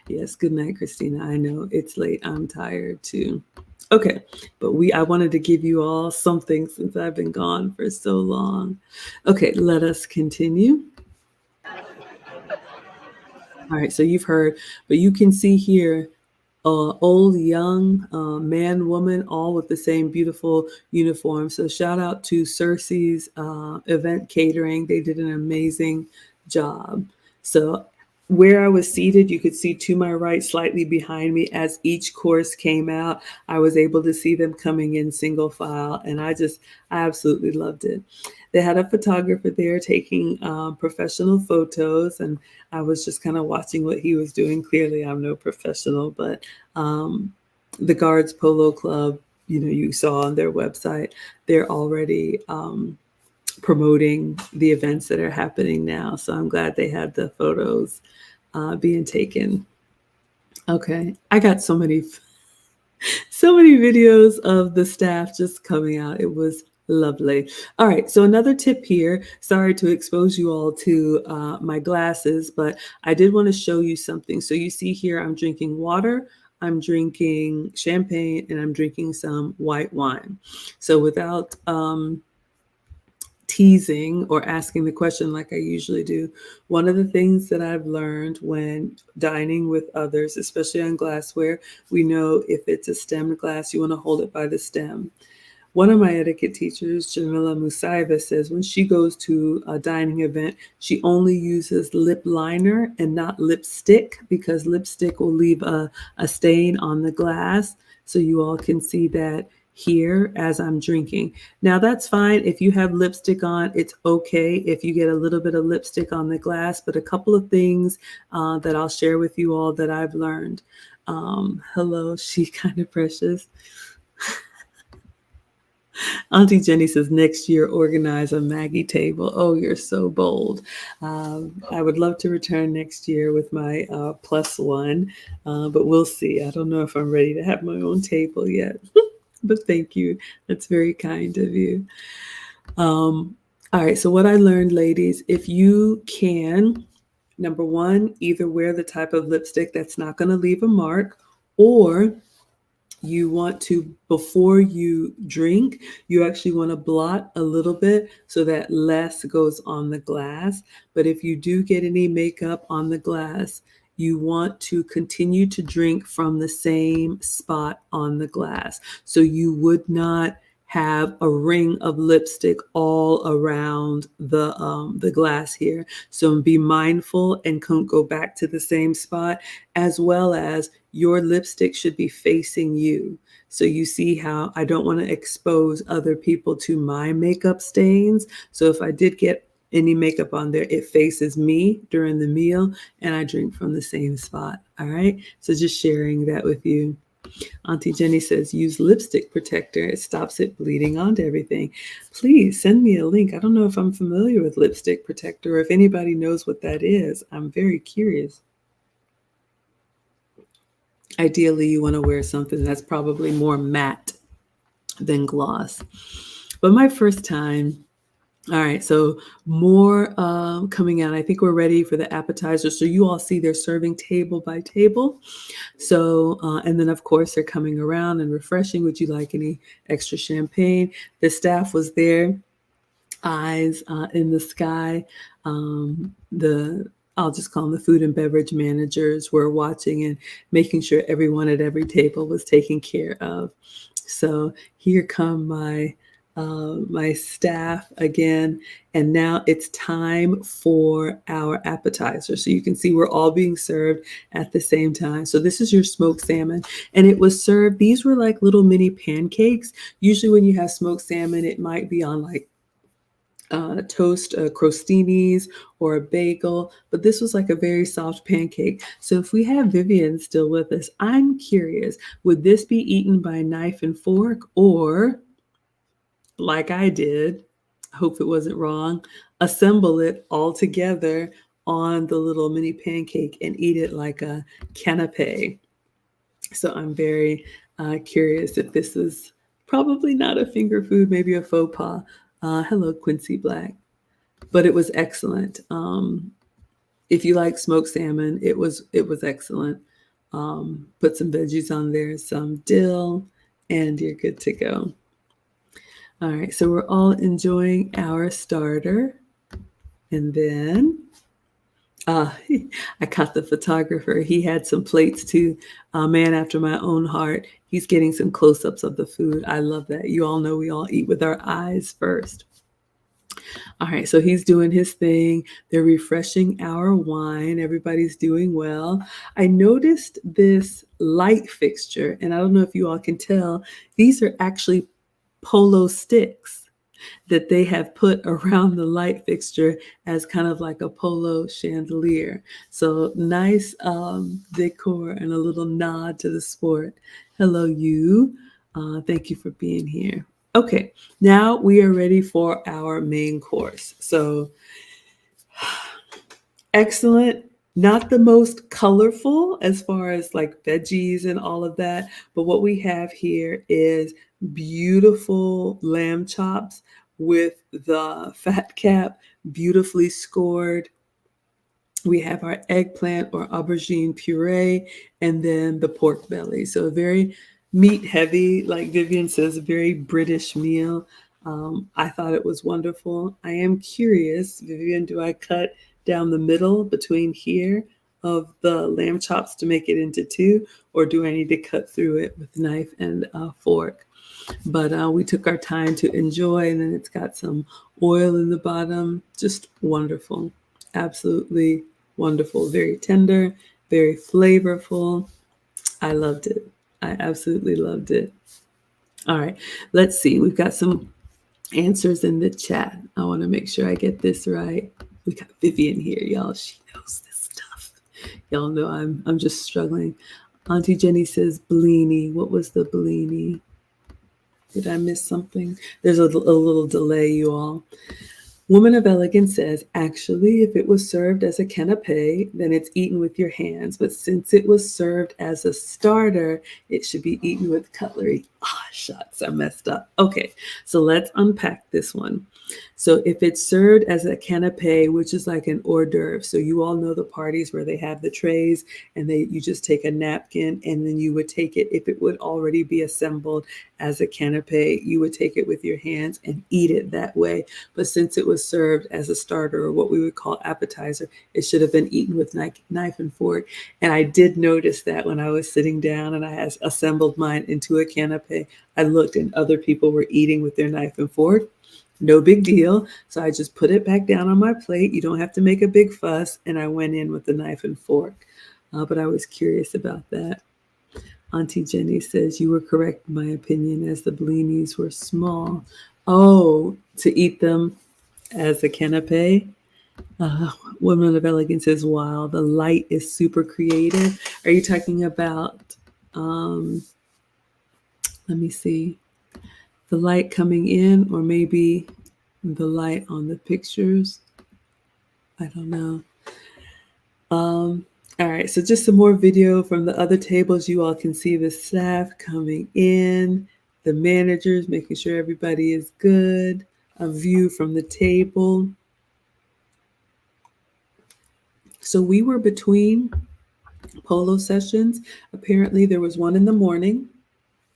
Speaker 1: Yes, good night, Christina. I know it's late. I'm tired too. Okay, but I wanted to give you all something since I've been gone for so long. Okay, let us continue. All right, so you've heard, but you can see here old, young, man, woman, all with the same beautiful uniform. So shout out to Cersei's event catering. They did an amazing job. So where I was seated, you could see to my right, slightly behind me, as each course came out, I was able to see them coming in single file, and I absolutely loved it. They had a photographer there taking professional photos, and I was just kind of watching what he was doing. Clearly, I'm no professional, but um, the Guards Polo Club, you saw on their website, they're already promoting the events that are happening now. So I'm glad they had the photos being taken. Okay, I got so many videos of the staff just coming out. It was lovely. All right, so another tip here. Sorry to expose you all to my glasses, but I did want to show you something. So you see here, I'm drinking water, I'm drinking champagne, and I'm drinking some white wine. So without teasing or asking the question like I usually do, one of the things that I've learned when dining with others, especially on glassware, we know if it's a stemmed glass, you want to hold it by the stem. One of my etiquette teachers, Jamila Musaiva, says when she goes to a dining event, she only uses lip liner and not lipstick, because lipstick will leave a stain on the glass. So you all can see that here as I'm drinking. Now that's fine. If you have lipstick on, it's okay if you get a little bit of lipstick on the glass, but a couple of things that I'll share with you all that I've learned. Hello, she kind of precious. Auntie Jenny says next year organize a Maggie table. Oh, you're so bold. I would love to return next year with my plus one, but we'll see. I don't know if I'm ready to have my own table yet, but thank you. That's very kind of you. All right, so what I learned, ladies, if you can, number one, either wear the type of lipstick that's not going to leave a mark, or you want to, before you drink, you actually want to blot a little bit so that less goes on the glass. But if you do get any makeup on the glass, you want to continue to drink from the same spot on the glass. So you would not have a ring of lipstick all around the glass here. So be mindful and go back to the same spot, as well as your lipstick should be facing you. So you see how I don't want to expose other people to my makeup stains. So if I did get any makeup on there, it faces me during the meal, and I drink from the same spot. All right. So just sharing that with you. Auntie Jenny says, use lipstick protector. It stops it bleeding onto everything. Please send me a link. I don't know if I'm familiar with lipstick protector, or if anybody knows what that is. I'm very curious. Ideally, you want to wear something that's probably more matte than gloss. But my first time, all right, so more coming out. I think we're ready for the appetizers. So you all see they're serving table by table. So, and then of course they're coming around and refreshing. Would you like any extra champagne? The staff was there, eyes in the sky. I'll just call them the food and beverage managers were watching and making sure everyone at every table was taken care of. So here come my staff again, and now it's time for our appetizer. So you can see we're all being served at the same time. So this is your smoked salmon, and it was served. These were like little mini pancakes. Usually when you have smoked salmon, it might be on like toast crostinis or a bagel, but this was like a very soft pancake. So if we have Vivian still with us, I'm curious, would this be eaten by knife and fork, or like I did, hope it wasn't wrong, assemble it all together on the little mini pancake and eat it like a canapé? So I'm very curious if this is probably not a finger food, maybe a faux pas. Hello, Quincy Black. But it was excellent. If you like smoked salmon, it was excellent. Put some veggies on there, some dill, and you're good to go. All right, so we're all enjoying our starter. And then Uh, I caught the photographer. He had some plates too. A man after my own heart. He's getting some close ups of the food. I love that. You all know we all eat with our eyes first. All right, so he's doing his thing. They're refreshing our wine. Everybody's doing well. I noticed this light fixture, and I don't know if you all can tell, these are actually Polo sticks that they have put around the light fixture as kind of like a Polo chandelier. So nice decor and a little nod to the sport. Hello, you. Thank you for being here. Okay, now we are ready for our main course. So excellent. Not the most colorful as far as like veggies and all of that, but what we have here is beautiful lamb chops with the fat cap beautifully scored. We have our eggplant or aubergine puree, and then the pork belly. So a very meat heavy, like Vivian says, a very British meal. I thought it was wonderful. I am curious, Vivian, do I cut down the middle between here of the lamb chops to make it into two, or do I need to cut through it with knife and fork? But we took our time to enjoy, and then it's got some oil in the bottom. Just wonderful. Absolutely wonderful. Very tender, very flavorful. I loved it. I absolutely loved it. All right, let's see. We've got some answers in the chat. I want to make sure I get this right. We got Vivian here, y'all. She knows this stuff. Y'all know I'm just struggling. Auntie Jenny says Bellini. What was the Bellini? Did I miss something? There's a little delay, you all. Woman of Elegance says, actually, if it was served as a canapé, then it's eaten with your hands. But since it was served as a starter, it should be eaten with cutlery. Ah, shucks, I messed up. Okay, so let's unpack this one. So if it's served as a canapé, which is like an hors d'oeuvre, so you all know the parties where they have the trays and you just take a napkin and then you would take it, if it would already be assembled as a canapé, you would take it with your hands and eat it that way. But since it was served as a starter or what we would call appetizer, it should have been eaten with knife and fork. And I did notice that when I was sitting down and I had assembled mine into a canapé, I looked and other people were eating with their knife and fork. No big deal. So I just put it back down on my plate. You don't have to make a big fuss. And I went in with the knife and fork. But I was curious about that. Auntie Jenny says, you were correct in my opinion, as the bellinis were small. Oh, to eat them as a canapé? Woman of Elegance says, wow, the light is super creative. Are you talking about, let me see, the light coming in or maybe the light on the pictures? I don't know. All right, so just some more video from the other tables. You all can see the staff coming in, the managers making sure everybody is good, a view from the table. So we were between polo sessions. Apparently there was one in the morning,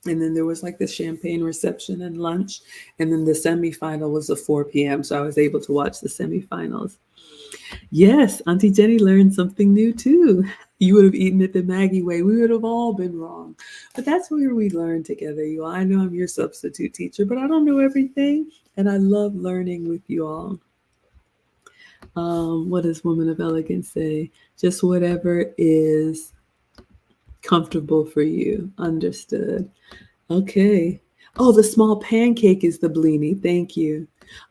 Speaker 1: and then there was like the champagne reception and lunch, and then the semifinal was at 4 p.m. So I was able to watch the semifinals. Yes, Auntie Jenny learned something new too. You would have eaten it the Maggie way. We would have all been wrong. But that's where we learn together, you all. I know I'm your substitute teacher, but I don't know everything. And I love learning with you all. What does Woman of Elegance say? Just whatever is comfortable for you. Understood. Okay. Oh, the small pancake is the blini. Thank you.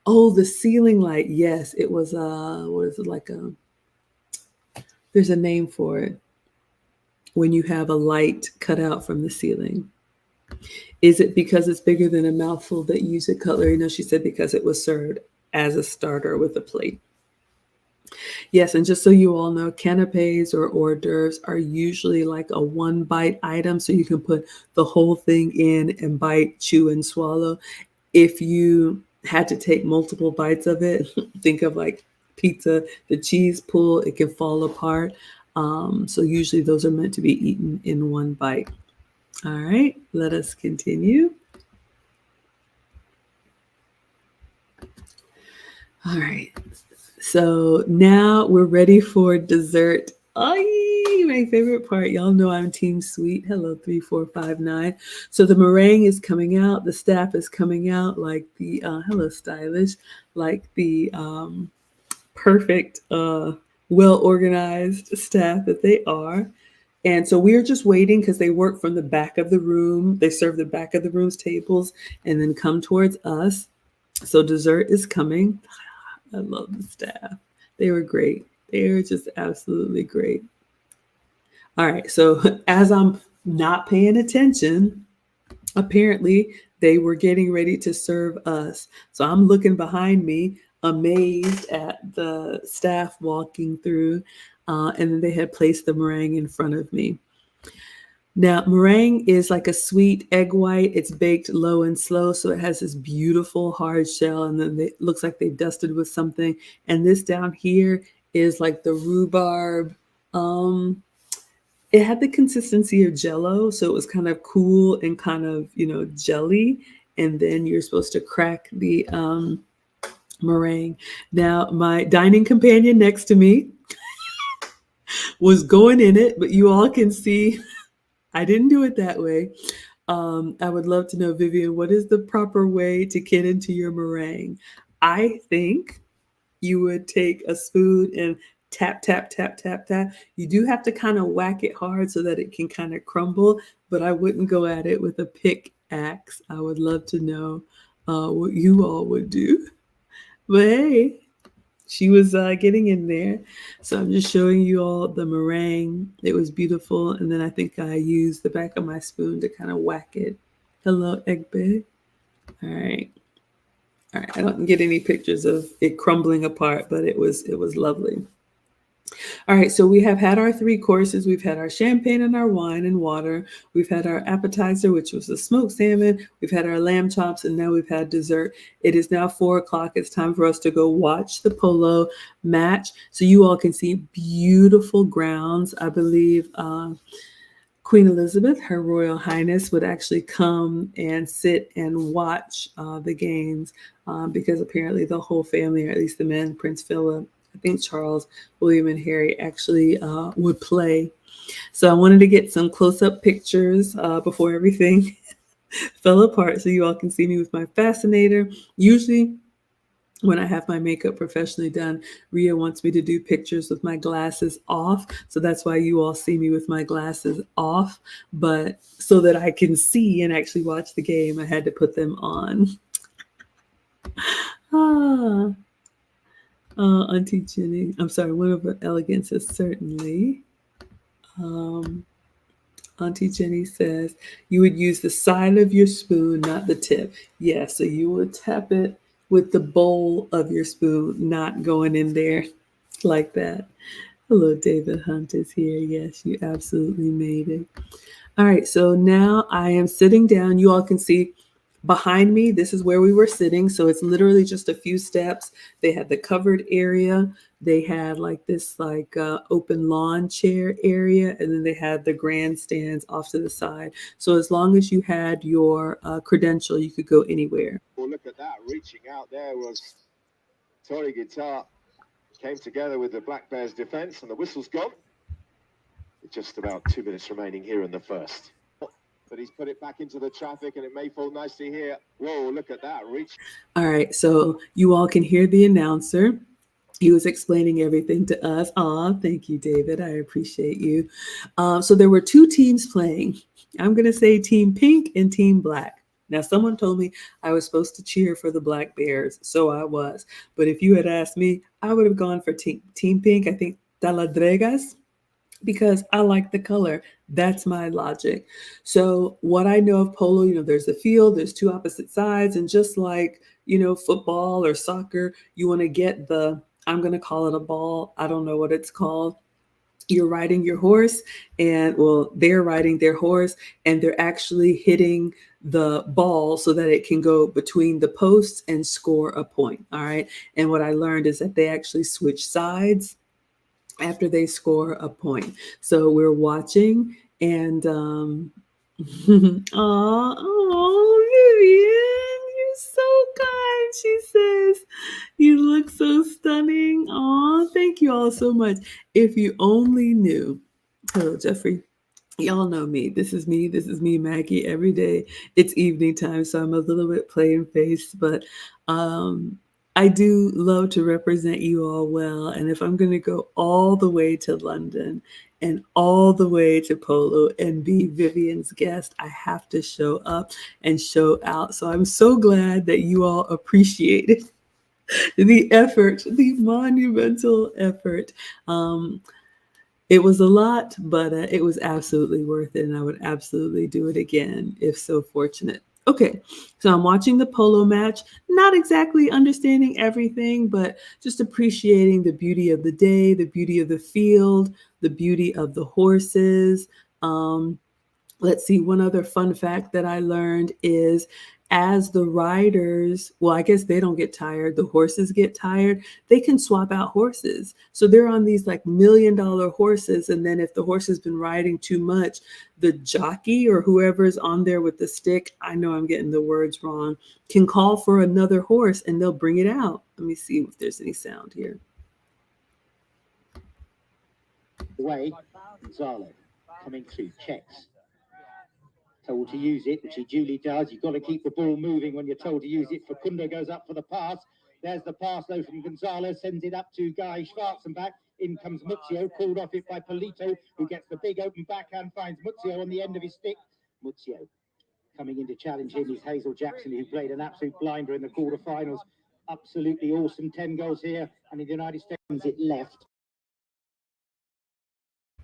Speaker 1: Oh, the ceiling light. Yes, it was what is it, like a, there's a name for it when you have a light cut out from the ceiling. Is it because it's bigger than a mouthful that you use a cutlery? No, she said because it was served as a starter with a plate. Yes, and just so you all know, canapes or hors d'oeuvres are usually like a one bite item, so you can put the whole thing in and bite, chew, and swallow. If you had to take multiple bites of it, think of like pizza, the cheese pull, it can fall apart. So usually those are meant to be eaten in one bite. All right, let us continue. All right. So now we're ready for dessert. Ay, my favorite part. Y'all know I'm Team Sweet. Hello, 3459. So the meringue is coming out. The staff is coming out like the, hello, stylish, like the perfect, well organized staff that they are. And so we are just waiting because they work from the back of the room. They serve the back of the room's tables and then come towards us. So dessert is coming. I love the staff. They were great. They were just absolutely great. All right. So as I'm not paying attention, apparently they were getting ready to serve us. So I'm looking behind me, amazed at the staff walking through. And then they had placed the meringue in front of me. Now, meringue is like a sweet egg white. It's baked low and slow, so it has this beautiful hard shell, and then it looks like they've dusted with something. And this down here is like the rhubarb. Um, it had the consistency of Jello, so it was kind of cool and kind of jelly. And then you're supposed to crack the meringue. Now, my dining companion next to me was going in it, but you all can see I didn't do it that way. I would love to know, Vivian, what is the proper way to get into your meringue? I think you would take a spoon and tap, tap, tap, tap, tap. You do have to kind of whack it hard so that it can kind of crumble, but I wouldn't go at it with a pickaxe. I would love to know what you all would do. But hey, she was getting in there. So I'm just showing you all the meringue. It was beautiful. And then I think I used the back of my spoon to kind of whack it. Hello, Egbe. All right. All right. I don't get any pictures of it crumbling apart, but it was lovely. All right, so we have had our three courses. We've had our champagne and our wine and water. We've had our appetizer, which was the smoked salmon. We've had our lamb chops, and now we've had dessert. It is now 4 o'clock. It's time for us to go watch the polo match so you all can see beautiful grounds. I believe Queen Elizabeth, Her Royal Highness, would actually come and sit and watch the games because apparently the whole family, or at least the men, Prince Philip, I think Charles, William, and Harry actually would play. So I wanted to get some close-up pictures before everything fell apart so you all can see me with my fascinator. Usually when I have my makeup professionally done, Ria wants me to do pictures with my glasses off. So that's why you all see me with my glasses off. But so that I can see and actually watch the game, I had to put them on. Ah, Auntie Jenny. I'm sorry, one of the elegance is certainly. Um, Auntie Jenny says you would use the side of your spoon, not the tip. Yeah, so you would tap it with the bowl of your spoon, not going in there like that. Hello, David Hunt is here. Yes, you absolutely made it. All right, so now I am sitting down. You all can see behind me, this is where we were sitting. So it's literally just a few steps. They had the covered area. They had like this open lawn chair area, and then they had the grandstands off to the side. So as long as you had your credential, you could go anywhere.
Speaker 3: Well, look at that. Reaching out there was Tori Guitar. Came together with the Black Bears defense, and the whistle's gone. Just about 2 minutes remaining here in the first. But he's put it back into the traffic, and it may fall nicely here. Whoa, look at that.
Speaker 1: All right, so you all can hear the announcer. He was explaining everything to us. Aw, thank you, David. I appreciate you. So there were two teams playing. I'm going to say Team Pink and Team Black. Now, someone told me I was supposed to cheer for the Black Bears, so I was. But if you had asked me, I would have gone for Team Pink. I think Taladregas, because I like the color. That's my logic. So what I know of polo, there's a field, there's two opposite sides, and just like, football or soccer, you want to get I'm going to call it a ball. I don't know what it's called. You're riding your horse, and they're riding their horse, and they're actually hitting the ball so that it can go between the posts and score a point. All right. And what I learned is that they actually switch sides after they score a point. So we're watching, and oh, Vivian, you're so kind. She says, you look so stunning. Thank you all so much. If you only knew. Hello, Jeffrey. Y'all know me. This is me. This is me, Maggie. Every day it's evening time, so I'm a little bit plain faced, but um, I do love to represent you all well. And if I'm going to go all the way to London and all the way to Polo and be Vivian's guest, I have to show up and show out. So I'm so glad that you all appreciated the effort, the monumental effort. Um, it was a lot, but it was absolutely worth it, and I would absolutely do it again if so fortunate. Okay, so I'm watching the polo match, not exactly understanding everything, but just appreciating the beauty of the day, the beauty of the field, the beauty of the horses. Um, let's see, one other fun fact that I learned is as the riders, well, I guess they don't get tired, the horses get tired, they can swap out horses. So they're on these like $1 million horses. And then if the horse has been riding too much, the jockey or whoever's on there with the stick, I know I'm getting the words wrong, can call for another horse and they'll bring it out. Let me see if there's any sound here.
Speaker 4: Way, Gonzalo coming through, checks. Told to use it, which he duly does. You've got to keep the ball moving when you're told to use it. Facundo goes up for the pass. There's the pass though from Gonzalo, sends it up to Guy Schwarzenbach. In comes Muzio, called off it by Polito, who gets the big open backhand, finds Muzio on the end of his stick. Muzio coming in to challenge him is Hazel Jackson, who played an absolute blinder in the quarterfinals. Absolutely awesome, 10 goals here, and in the United States it left.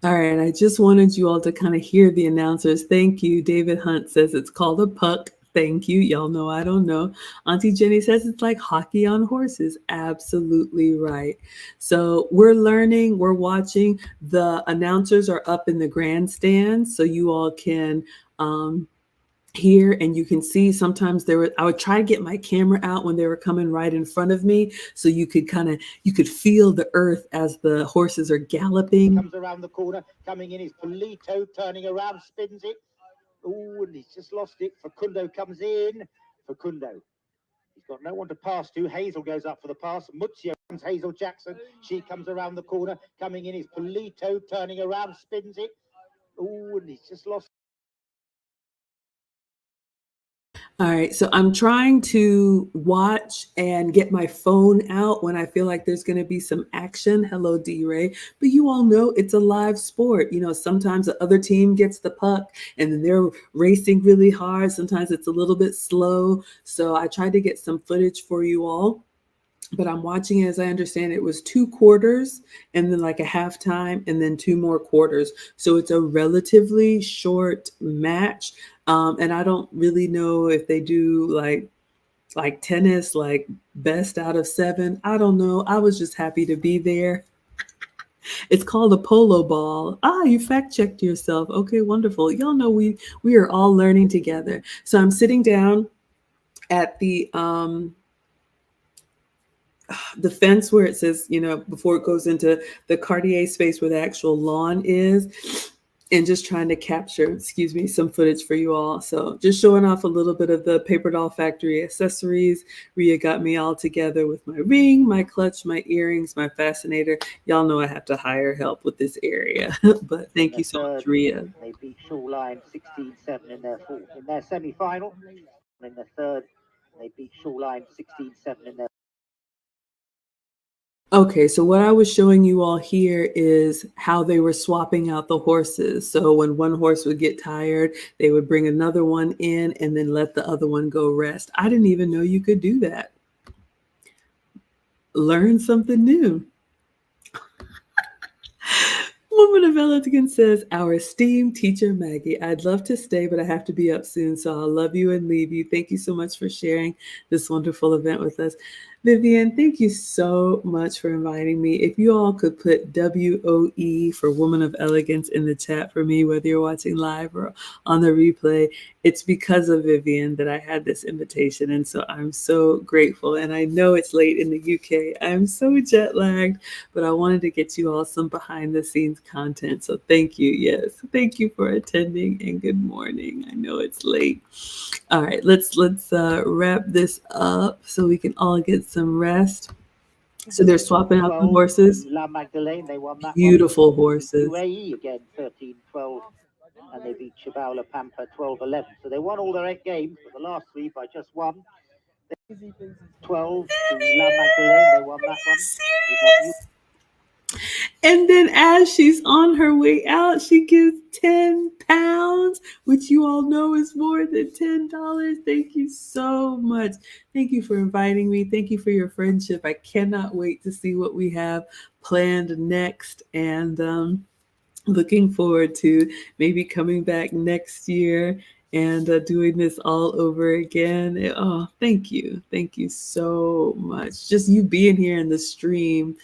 Speaker 1: All right, I just wanted you all to kind of hear the announcers. Thank you. David Hunt says it's called a puck. Thank you. Y'all know I don't know. Auntie Jenny says it's like hockey on horses. Absolutely right. So we're learning, we're watching. The announcers are up in the grandstand, so you all can here and you can see sometimes I would try to get my camera out when they were coming right in front of me so you could feel the earth as the horses are galloping.
Speaker 4: Comes around the corner, coming in is Polito, turning around, spins it. Oh, and he's just lost it. Facundo comes in. Facundo. He's got no one to pass to. Hazel goes up for the pass. Muzio comes Hazel Jackson. She comes around the corner, coming in is Polito, turning around, spins it. Oh, and he's just lost.
Speaker 1: All right, so I'm trying to watch and get my phone out when I feel like there's going to be some action. Hello, D-Ray. But you all know it's a live sport. You know, sometimes the other team gets the puck and then they're racing really hard. Sometimes it's a little bit slow. So I tried to get some footage for you all. But I'm watching it, as I understand it was 2 quarters and then like a halftime and then 2 more quarters. So it's a relatively short match. And I don't really know if they do like tennis, like best out of 7. I don't know. I was just happy to be there. It's called a polo ball. You fact checked yourself. Okay, wonderful. Y'all know we are all learning together. So I'm sitting down at the fence where it says, you know, before it goes into the Cartier space where the actual lawn is, and just trying to capture, some footage for you all. So just showing off a little bit of the Paper Doll Factory accessories. Ria got me all together with my ring, my clutch, my earrings, my fascinator. Y'all know I have to hire help with this area, but thank you so much, Ria.
Speaker 4: They beat Shoreline 16-7 in their semi-final. In the third, they beat Shoreline 16-7 in their.
Speaker 1: Okay, so what I was showing you all here is how they were swapping out the horses. So when one horse would get tired, they would bring another one in and then let the other one go rest. I didn't even know you could do that. Learn something new. Woman of Elegance says, our esteemed teacher, Maggie, I'd love to stay, but I have to be up soon, so I'll love you and leave you. Thank you so much for sharing this wonderful event with us. Vivian, thank you so much for inviting me. If you all could put WOE for Woman of Elegance in the chat for me, whether you're watching live or on the replay, it's because of Vivian that I had this invitation. And so I'm so grateful. And I know it's late in the UK. I'm so jet lagged, but I wanted to get you all some behind the scenes content. So thank you. Yes. Thank you for attending and good morning. I know it's late. All right, let's wrap this up so we can all get some rest. So they're swapping out the
Speaker 4: 12
Speaker 1: horses.
Speaker 4: La Magdalene, they won that
Speaker 1: Beautiful
Speaker 4: one.
Speaker 1: horses.
Speaker 4: UAE again, 13-12, and they beat Chabao La Pampa 12-11. So they won all their 8 games, but the last 3 by just 1. 12 to La Magdalene, they won that one.
Speaker 1: Serious? And then as she's on her way out, she gives 10 pounds, which you all know is more than $10. Thank you so much. Thank you for inviting me. Thank you for your friendship. I cannot wait to see what we have planned next. And looking forward to maybe coming back next year and doing this all over again. Oh, thank you. Thank you so much. Just you being here in the stream,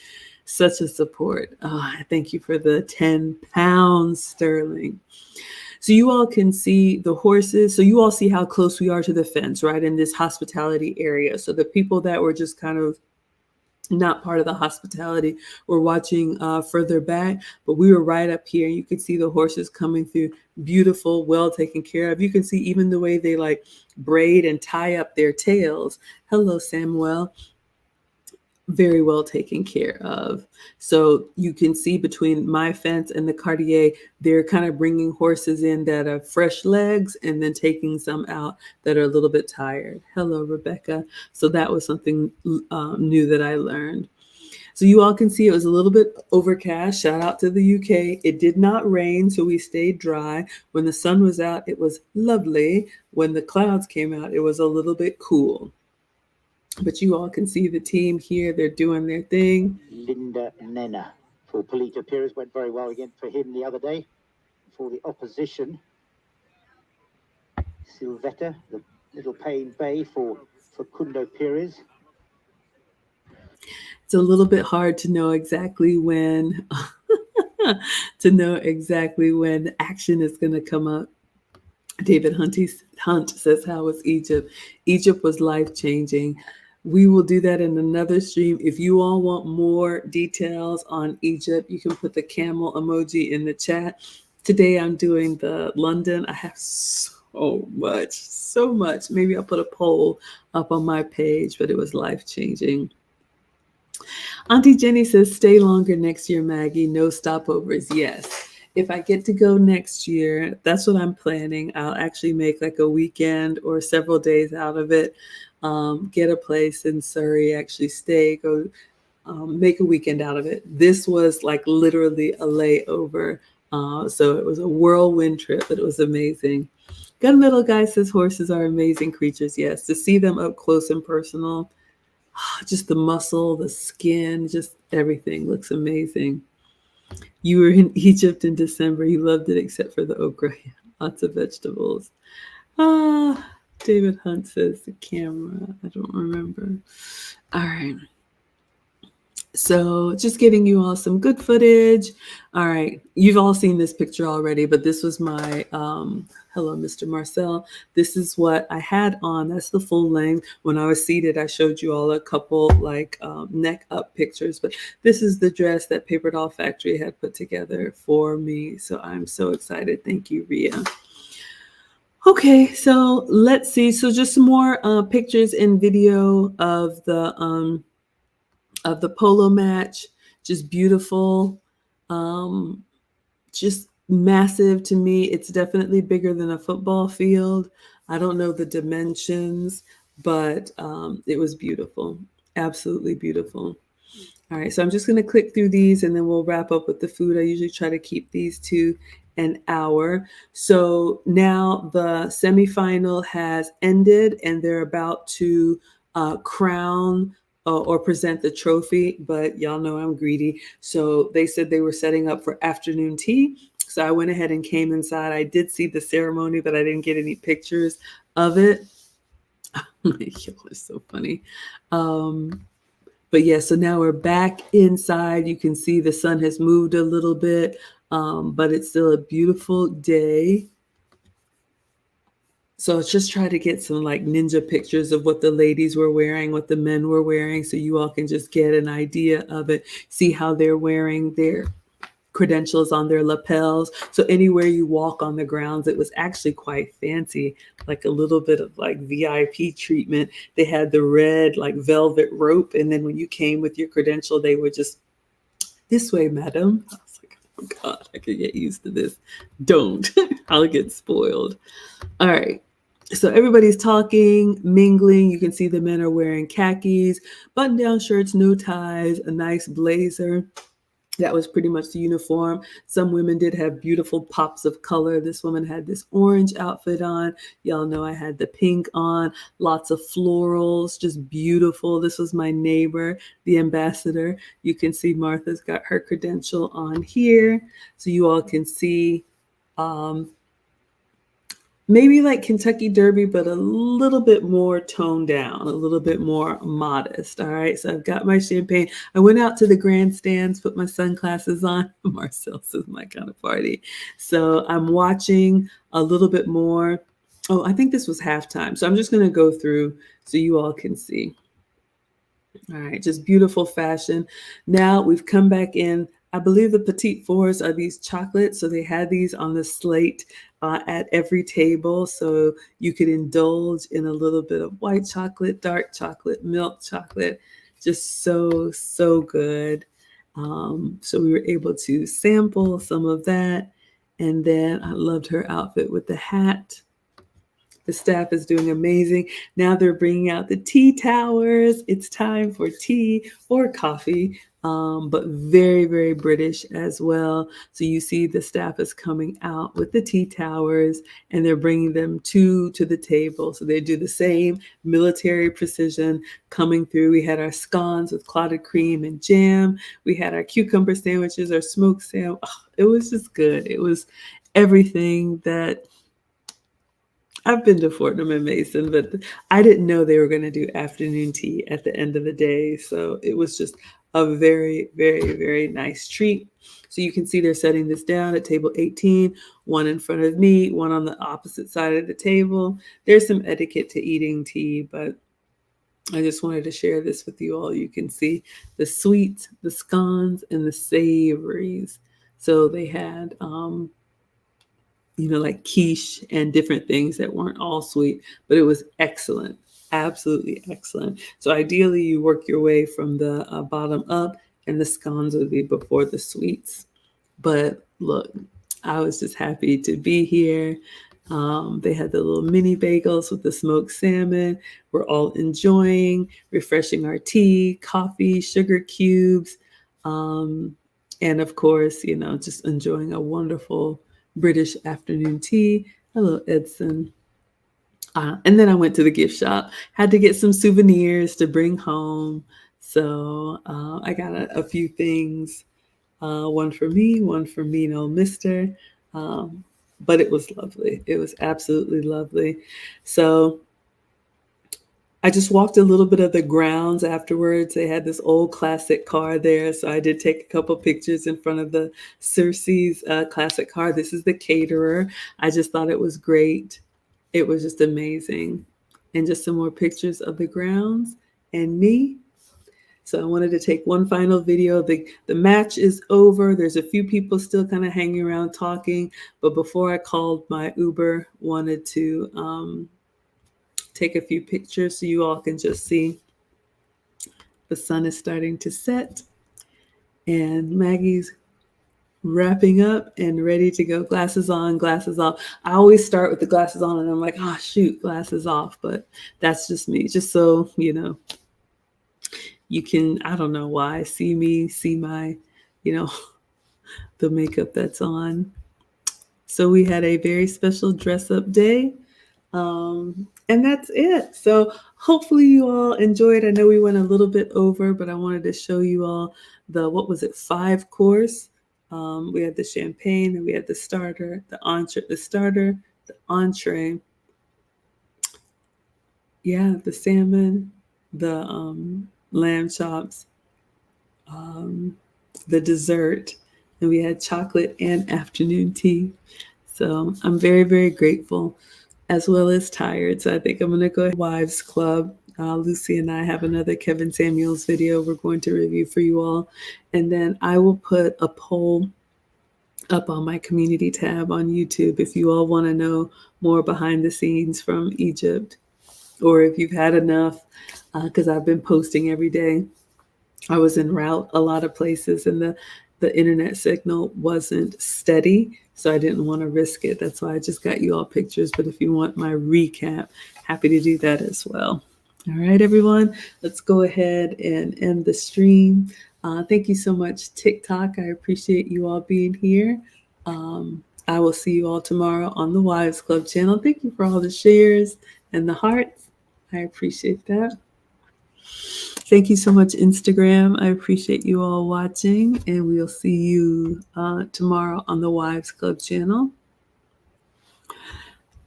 Speaker 1: such a support. Oh, thank you for the 10 pounds, Sterling. So you all can see the horses. So you all see how close we are to the fence, right? In this hospitality area. So the people that were just kind of not part of the hospitality were watching further back, but we were right up here. You could see the horses coming through, beautiful, well taken care of. You can see even the way they like braid and tie up their tails. Hello, Samuel. Very well taken care of. So you can see between my fence and the Cartier, they're kind of bringing horses in that are fresh legs and then taking some out that are a little bit tired. Hello, Rebecca. So that was something new that I learned. So you all can see it was a little bit overcast. Shout out to the UK. It did not rain, so we stayed dry. When the sun was out, it was lovely. When the clouds came out, it was a little bit cool. But you all can see the team here. They're doing their thing.
Speaker 4: Linda Nena for Polito Pires went very well again for him the other day. For the opposition, Silvetta, the Little Pain Bay for Facundo Pires.
Speaker 1: It's a little bit hard to know exactly when action is going to come up. David Hunt says, how was Egypt? Egypt was life-changing. We will do that in another stream. If you all want more details on Egypt, you can put the camel emoji in the chat. Today I'm doing the London. I have so much. Maybe I'll put a poll up on my page, but it was life-changing. Auntie Jenny says, stay longer next year, Maggie. No stopovers. Yes. If I get to go next year, that's what I'm planning. I'll actually make like a weekend or several days out of it. Get a place in Surrey, actually stay, go make a weekend out of it. This was like literally a layover. So it was a whirlwind trip, but it was amazing. Gunmetal Guy says horses are amazing creatures. Yes, to see them up close and personal, just the muscle, the skin, just everything looks amazing. You were in Egypt in December. You loved it except for the okra. Lots of vegetables. David Hunt says the camera. I don't remember. All right. So just giving you all some good footage. All right. You've all seen this picture already, but this was my, hello, Mr. Marcel. This is what I had on. That's the full length. When I was seated, I showed you all a couple like neck up pictures, but this is the dress that Paper Doll Factory had put together for me. So I'm so excited. Thank you, Ria. Okay, so let's see. So just some more pictures and video of the polo match. Just beautiful, just massive to me. It's definitely bigger than a football field. I don't know the dimensions, but it was beautiful, absolutely beautiful. All right, so I'm just going to click through these and then we'll wrap up with the food. I usually try to keep these to an hour. So now the semifinal has ended and they're about to crown or present the trophy, but y'all know I'm greedy. So they said they were setting up for afternoon tea. So I went ahead and came inside. I did see the ceremony, but I didn't get any pictures of it. It's so funny. But yeah, so now we're back inside. You can see the sun has moved a little bit, but it's still a beautiful day. So let's just try to get some like ninja pictures of what the ladies were wearing, what the men were wearing, so you all can just get an idea of it, see how they're wearing their credentials on their lapels. So anywhere you walk on the grounds, it was actually quite fancy, like a little bit of like VIP treatment. They had the red like velvet rope, and then when you came with your credential, they were just, this way, madam. I was like, oh God, I could get used to this. Don't. I'll get spoiled. All right. So everybody's talking, mingling. You can see the men are wearing khakis, button-down shirts, no ties, a nice blazer. That was pretty much the uniform. Some women did have beautiful pops of color. This woman had this orange outfit on. Y'all know I had the pink on. Lots of florals, just beautiful. This was my neighbor, the ambassador. You can see Martha's got her credential on here. So you all can see maybe like Kentucky Derby, but a little bit more toned down, a little bit more modest. All right. So I've got my champagne. I went out to the grandstands, put my sunglasses on. Marcel's is my kind of party. So I'm watching a little bit more. Oh, I think this was halftime. So I'm just going to go through so you all can see. All right, just beautiful fashion. Now we've come back in. I believe the Petite Fours are these chocolates. So they had these on the slate at every table. So you could indulge in a little bit of white chocolate, dark chocolate, milk chocolate. Just so, so good. So we were able to sample some of that. And then I loved her outfit with the hat. The staff is doing amazing. Now they're bringing out the tea towers. It's time for tea or coffee, but very, very British as well. So you see the staff is coming out with the tea towers and they're bringing them to the table. So they do the same military precision coming through. We had our scones with clotted cream and jam. We had our cucumber sandwiches, our smoked sandwich. Oh, it was just good. It was everything that I've been to Fortnum and Mason, but I didn't know they were going to do afternoon tea at the end of the day. So it was just a very, very, very nice treat. So you can see they're setting this down at table 18, one in front of me, one on the opposite side of the table. There's some etiquette to eating tea, but I just wanted to share this with you all. You can see the sweets, the scones, and the savories. So they had like quiche and different things that weren't all sweet, but it was excellent. Absolutely excellent. So ideally you work your way from the bottom up, and the scones would be before the sweets. But look, I was just happy to be here. They had the little mini bagels with the smoked salmon. We're all enjoying, refreshing our tea, coffee, sugar cubes. And of course, just enjoying a wonderful British afternoon tea. Hello, Edson. And then I went to the gift shop, had to get some souvenirs to bring home. So I got a few things, one for me, one for me, no mister. But it was lovely. It was absolutely lovely. So I just walked a little bit of the grounds afterwards. They had this old classic car there. So I did take a couple pictures in front of the Cersei's classic car. This is the caterer. I just thought it was great. It was just amazing. And just some more pictures of the grounds and me. So I wanted to take one final video. The match is over. There's a few people still kind of hanging around talking. But before I called my Uber, wanted to take a few pictures so you all can just see the sun is starting to set and Maggie's wrapping up and ready to go. Glasses on, glasses off. I always start with the glasses on and I'm like, oh shoot, glasses off. But that's just me, just so you can, I don't know why, see me, see my, the makeup that's on. So we had a very special dress up day. And that's it. So hopefully you all enjoyed. I know we went a little bit over, but I wanted to show you all the, 5 course. We had the champagne, and we had the starter, the entree. Yeah, the salmon, the lamb chops, the dessert, and we had chocolate and afternoon tea. So I'm very, very grateful, as well as tired. So I think I'm going to go ahead. Wives Club. Lucy and I have another Kevin Samuels video we're going to review for you all. And then I will put a poll up on my community tab on YouTube if you all want to know more behind the scenes from Egypt, or if you've had enough, because I've been posting every day. I was en route a lot of places, and the internet signal wasn't steady, so I didn't want to risk it. That's why I just got you all pictures. But if you want my recap, happy to do that as well. All right, everyone, let's go ahead and end the stream. Thank you so much, TikTok. I appreciate you all being here. I will see you all tomorrow on the Wives Club channel. Thank you for all the shares and the hearts. I appreciate that. Thank you so much, Instagram. I appreciate you all watching, and we'll see you tomorrow on the Wives Club channel.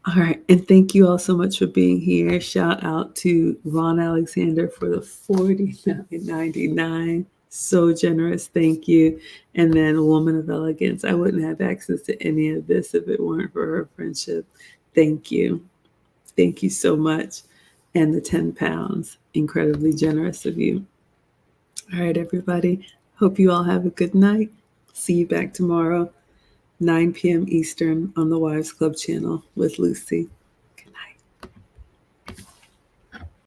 Speaker 1: All right, and thank you all so much for being here. Shout out to Ron Alexander for the $49.99. So generous, thank you. And then Woman of Elegance. I wouldn't have access to any of this if it weren't for her friendship. Thank you. Thank you so much. And the 10 pounds, incredibly generous of you. All right, everybody. Hope you all have a good night. See you back tomorrow, 9 p.m. Eastern on the Wives Club channel with Lucy.